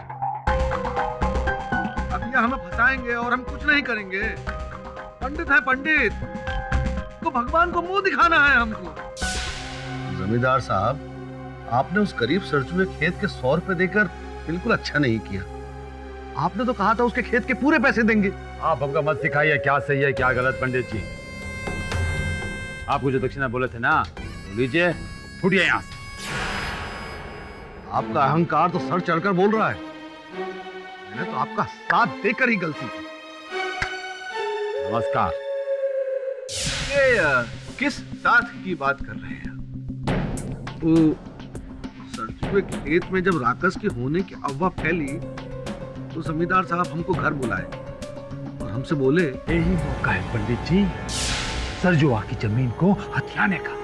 अब ये हमें फंसाएंगे और हम कुछ नहीं करेंगे। पंडित है पंडित, तो भगवान को मुंह दिखाना है हमको। जमींदार साहब, आपने उस गरीब सरजू के खेत के 100 रुपए देकर बिल्कुल अच्छा नहीं किया। आपने तो कहा था उसके खेत के पूरे पैसे देंगे। आप हमको मत सिखाइए क्या सही है क्या गलत। पंडित जी, आपको जो दक्षिणा बोले थे ना, लीजिए, फुटिए यहाँ से। आपका अहंकार तो सर चढ़कर बोल रहा है। मैंने तो आपका साथ देकर ही गलती की। नमस्कार। ये किस साथ की बात कर रहे हैं? वो सरजू के खेत में जब राकेश के होने की अफवाह फैली, तो जमींदार साहब हमको घर बुलाए और हमसे बोले, यही मौका है पंडित जी सरजुआ की जमीन को हथियाने का।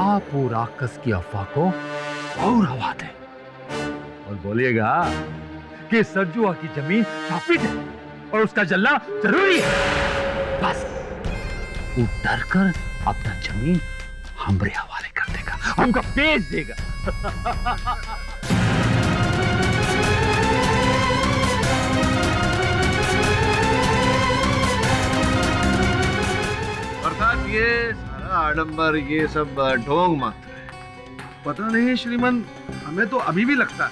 आप वो राकेश की अफवाह को और हवा दें और बोलिएगा कि सरजुआ की जमीन साबित है और उसका जलना जरूरी है। बस वो डर कर अपना जमीन हमरे हवाले कर देगा, हमको बेच देगा। अर्थात ये सारा आडंबर, ये सब ढोंग मात्र है। पता नहीं श्रीमान, हमें तो अभी भी लगता है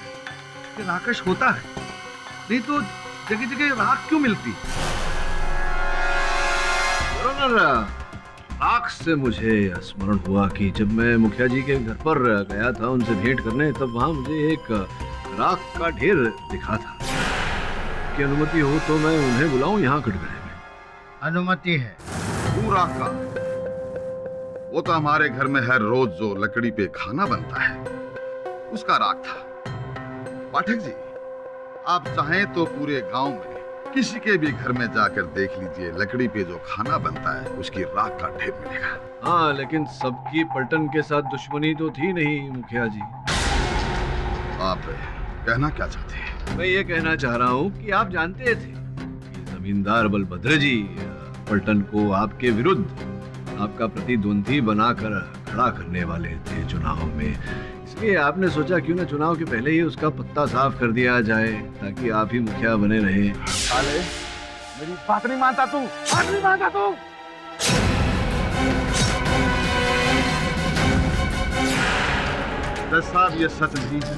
कि राकेश होता है, नहीं तो जगह जगह राख क्यों मिलती? राख से मुझे स्मरण हुआ कि जब मैं मुखिया जी के घर पर गया था उनसे भेंट करने, तब वहां मुझे एक राख का ढेर दिखा था। कि अनुमति हो तो मैं उन्हें बुलाऊं यहाँ कटघरे में? अनुमति है। पूरा का वो तो हमारे घर में हर रोज जो लकड़ी पे खाना बनता है उसका राख था। पाठक जी, आप चाहें तो पूरे गांव में किसी के भी घर में जाकर देख लीजिए, लकड़ी पे जो खाना बनता है उसकी राख का ढेर मिलेगा। हाँ, लेकिन सबकी पलटन के साथ दुश्मनी तो थी नहीं मुखिया जी। आप कहना क्या चाहते हैं? मैं ये कहना चाह रहा हूँ कि आप जानते थे कि जमींदार बलभद्र जी पलटन को आपके विरुद्ध आपका प्रतिद्वंदी बनाकर खड़ा करने वाले थे चुनाव में। इसलिए आपने सोचा क्यों ना चुनाव के पहले ही उसका पत्ता साफ कर दिया जाए, ताकि आप ही मुखिया बने रहे। साले, मेरी बात नहीं मानता तू, बात नहीं मानता तू। दस साहब, ये सच नहीं है।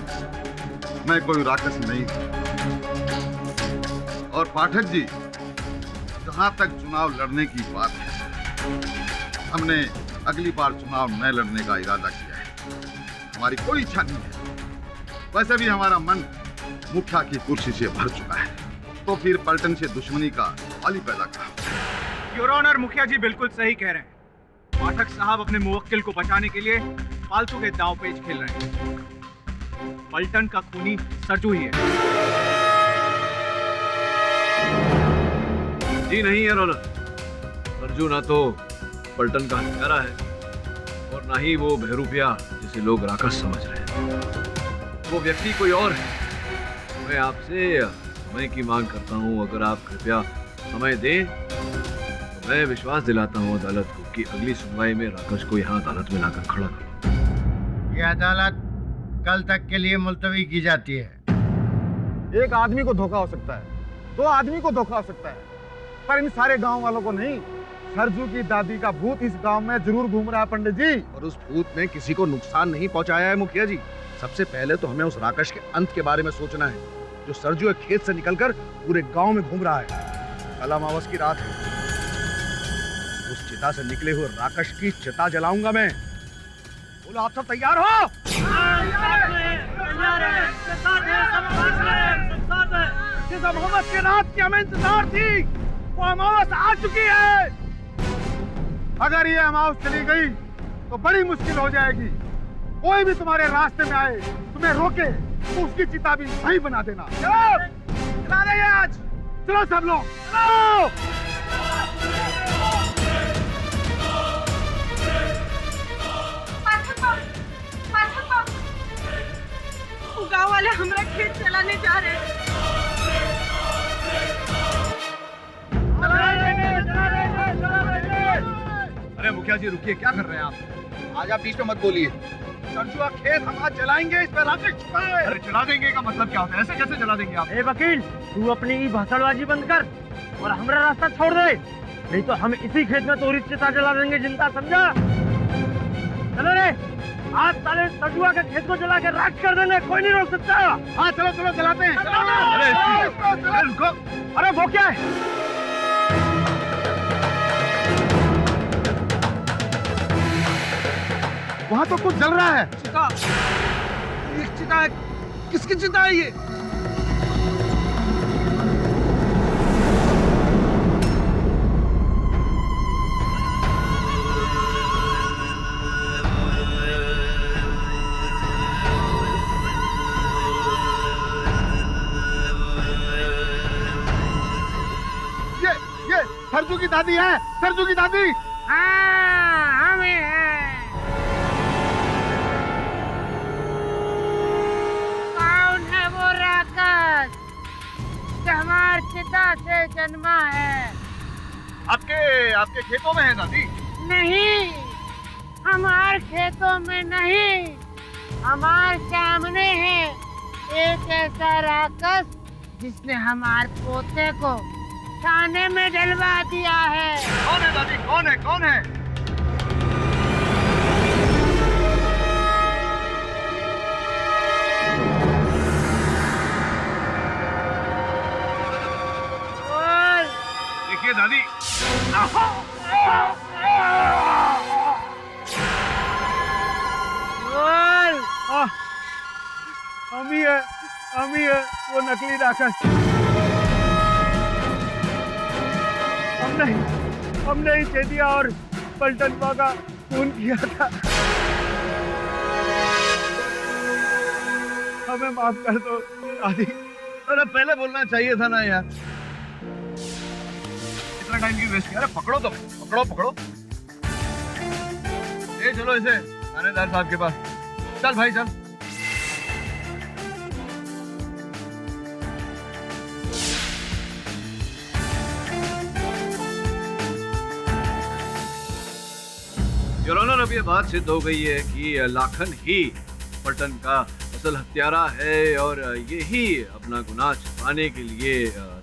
मैं कोई राक्षस नहीं हूं। और पाठक जी, जहां तक चुनाव लड़ने की बात है, हमने अगली बार चुनाव न लड़ने का इरादा किया है। हमारी कोई इच्छा नहीं है। वैसे भी हमारा मन मुखिया की कुर्सी से भर चुका है, तो फिर पलटन से दुश्मनी का सवाल ही पैदा कहा। योर ऑनर, मुखिया जी बिल्कुल सही कह रहे हैं। पाठक साहब अपने मुवक्किल को बचाने के लिए फालतू के दांव पेच खेल रहे हैं। पलटन का खूनी सरजू ही है। जी नहीं है रोनक, सरजू ना तो पलटन का हत्यारा है और ना ही वो बहरूपिया जिसे लोग राक्षस समझ रहे हैं। वो व्यक्ति कोई और है। मैं आपसे समय की मांग करता हूँ। अगर आप कृपया समय दें तो मैं विश्वास दिलाता हूँ अदालत को कि अगली सुनवाई में राकेश को यहाँ अदालत में लाकर खड़ा करूँ। ये अदालत कल तक के लिए मुलतवी की जाती है। एक आदमी को धोखा हो सकता है, 2 आदमी को धोखा हो सकता है, पर इन सारे गांव वालों को नहीं। सरजू की दादी का भूत इस गांव में जरूर घूम रहा है पंडित जी। और उस भूत ने किसी को नुकसान नहीं पहुंचाया है मुखिया जी। सबसे पहले तो हमें उस राकेश के अंत के बारे में सोचना है, जो सरजू एक खेत से निकलकर पूरे गांव में घूम रहा है। कल अमावस की रात है। उस चिता से निकले हुए राकेश की चिता जलाऊंगा मैं। बोलो, आप सब तैयार हो? जिस अमावस की रात की हमें इंतजार थी, वो अमावस आ चुकी है। अगर ये अमावस चली गई तो बड़ी मुश्किल हो जाएगी। कोई भी तुम्हारे रास्ते में आए, तुम्हें रोके, तो उसकी चिता भी वहीं बना देना। चलो, चला रहे हैं आज। चलो सब लोग, चलो। गांव वाले हमारा खेत चलाने जा रहे हैं। अरे मुखिया जी रुकिए, क्या कर रहे हैं आप? आज आप बीच में मत बोलिए। सरजू का खेत हम आज जलाएंगे, इस पर राकेश छुपा है। अरे जला देंगे का मतलब क्या होता है? ऐसे कैसे जला देंगे आप? ए वकील, तू अपनी भाषणबाजी बंद कर और हमारा रास्ता छोड़ दे, नहीं तो हम इसी खेत में तोरी चिता जला देंगे। जिंदा समझा? चलो रे, आज साले सजुआ के खेत को जला के राख कर देंगे, कोई नहीं रोक सकता। हाँ चलो चलो, जलाते हैं। अरे रुको, अरे वो क्या है? वहां तो कुछ जल रहा है। चिता, एक चिता है। किसकी चिता है ये? ये सरजू की दादी है। सरजू की दादी। हाँ, हमें है। कौन है वो राक्षस जो हमार चिता से जन्मा है? आपके खेतों में है दादी? नहीं, हमार खेतों में नहीं, हमार सामने है एक ऐसा राक्षस जिसने हमार पोते को थाने में डलवा दिया है। कौन है दादी? कौन है? कौन है? देखिए दादी, हम ही है वो नकली राक्षस। हमने ही चेतिया और पलटनवा का खून किया था। हमें माफ कर दो दादी। अरे पहले बोलना चाहिए था ना यार। इतना टाइम क्यों वेस्ट किया? अरे पकड़ो तो, पकड़ो पकड़ो। ए चलो इसे थानेदार साहब के पास। चल भाई चल। योर ऑनर, अब ये बात सिद्ध हो गई है कि लाखन ही पलटन का असल हत्यारा है और ये ही अपना गुनाह छिपाने के लिए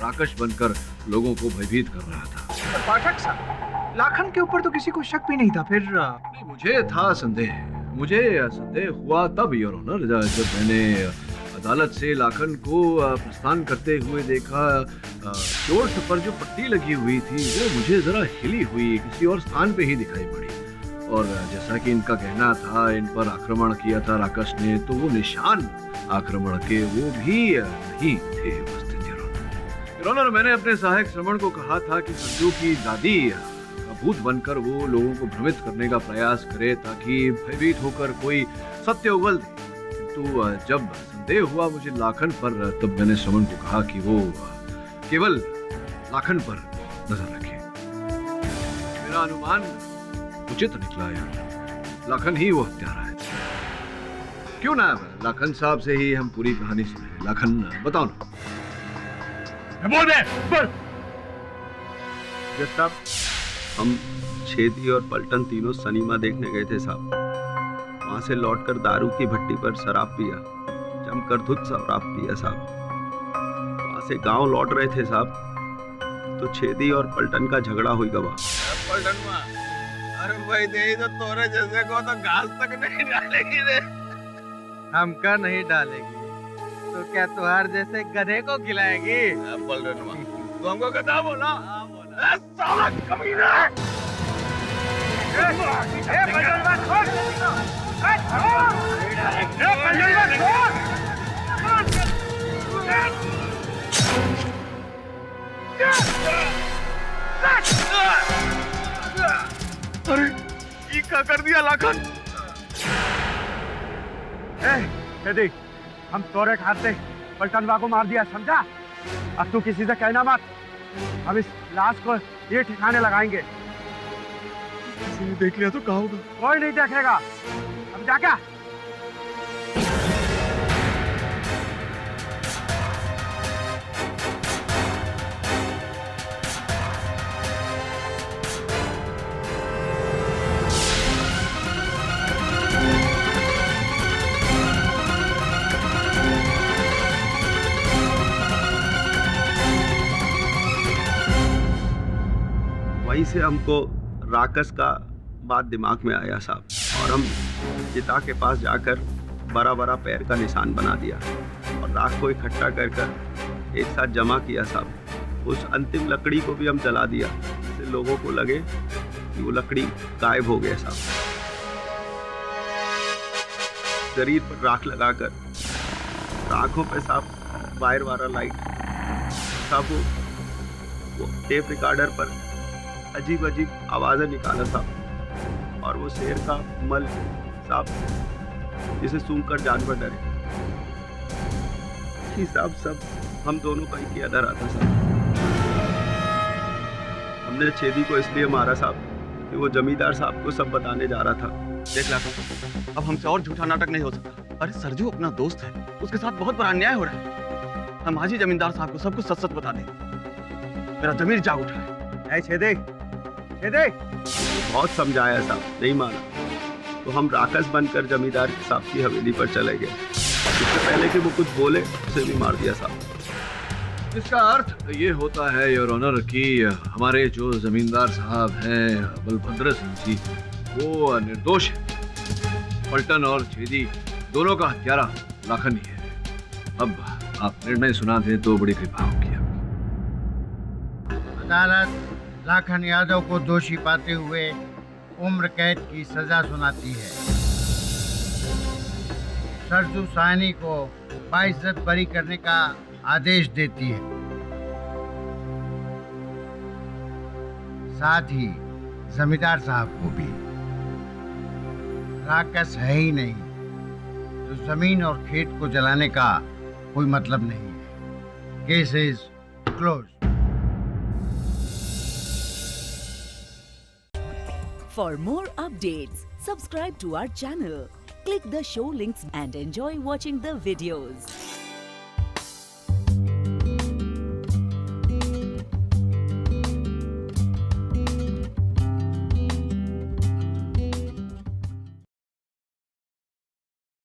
राकेश बनकर लोगों को भयभीत कर रहा था। पाठक साहब, लाखन के ऊपर तो किसी को शक भी नहीं था। फिर मुझे था संदेह। मुझे संदेह हुआ तब योर ऑनर, जब मैंने अदालत से लाखन को प्रस्थान करते हुए देखा। चोट पर जो पट्टी लगी हुई थी वो मुझे जरा हिली हुई किसी और स्थान पे ही दिखाई पड़ी। और जैसा कि इनका कहना था इन पर आक्रमण किया था राकेश ने, तो वो निशान आक्रमण के वो भी नहीं थे उपस्थित। योर ऑनर, मैंने अपने सहायक श्रवण को कहा था कि सरजू की दादी का भूत बनकर वो लोगों को भ्रमित करने का प्रयास करे ताकि भयभीत होकर कोई सत्य उगल दे। किंतु जब संदेह हुआ मुझे लाखन पर, तब मैंने श्रवण को कहा कि वो केवल लाखन पर नजर रखे। मेरा अनुमान उचित निकला यार, लाखन ही वो हत्यारा है। क्यों ना लाखन साहब से ही हम पूरी कहानी सुने। लाखन बताओ ना। बोल दे, बोल। जज साहब, हम छेदी और पलटन तीनों सनीमा देखने गए थे साहब। वहां से लौटकर दारू की भट्टी पर शराब पिया, जमकर धुत शराब पिया साहब। वहां से गांव लौट रहे थे साहब, तो छेदी और पलटन का झगड़ा हुई गवा। पलटनवा, अरे भाई दे तो तोरे जैसे को तो घास तक नहीं डालेगी रे। हमका नहीं डालेगी तो क्या तुहार जैसे गधे को खिलाएगी? पलटनवा, तू हमको गधा बोला? साला कमीना! पलटनवा छोड़! पलटनवा छोड़! अरे ये क्या कर दिया लाखन? छेदी, हम तोरे हाथ से पलटनवा को मार दिया, समझा? अब तू किसी से कहना मत। हम इस लाश को ये ठिकाने लगाएंगे। किसी ने देख लिया तो क्या होगा? कोई नहीं देखेगा। अब जा क्या? वहीं से हमको राकेश का बात दिमाग में आया साहब, और हम चिता के पास जाकर बड़ा बड़ा पैर का निशान बना दिया और राख को इकट्ठा कर कर एक साथ जमा किया साहब। उस अंतिम लकड़ी को भी हम जला दिया, जिससे लोगों को लगे कि वो लकड़ी गायब हो गया साहब। शरीर पर राख लगाकर आंखों पे साहब वायर वाला लाइट साहब, वो टेप रिकॉर्डर पर अजीब अजीब आवाजें निकाला साहब, और वो शेर का मल साहब जिसे सूंघकर जानवर डरे। ये सब हम दोनों का ही किया डरा था साहब। हमने छेदी को इसलिए मारा साहब कि वो जमींदार साहब को सब बताने जा रहा था। देख लाखन, अब हमसे और झूठा नाटक नहीं हो सकता। अरे सरजू अपना दोस्त है, उसके साथ बहुत बड़ा अन्याय हो रहा है। हम आज ही जमींदार साहब को सब कुछ सच सच बता दें। मेरा जमीर जाग उठा है। छेदी, छेदी! बहुत समझाया साहब, नहीं माना, तो हम राकेश बनकर जमींदार साहब की हवेली पर चले गए। इससे पहले कि वो कुछ बोले उसे भी मार दिया साहब। इसका अर्थ ये होता है योर ऑनर कि हमारे जो जमींदार साहब हैं बलभद्र सिंह जी, वो निर्दोष है। पलटन और छेदी दोनों का हत्यारा लाखन ही है। अब आप निर्णय सुना दें तो बड़ी कृपा होगी। अदालत लाखन यादव को दोषी पाते हुए उम्र कैद की सजा सुनाती है। सरजू साहनी को बाइज्जत बरी करने का आदेश देती है। साथ ही जमींदार साहब को भी। राकेश है ही नहीं तो जमीन और खेत को जलाने का कोई मतलब नहीं है। Case is close. For more updates, subscribe to our channel, click the show links and enjoy watching the videos.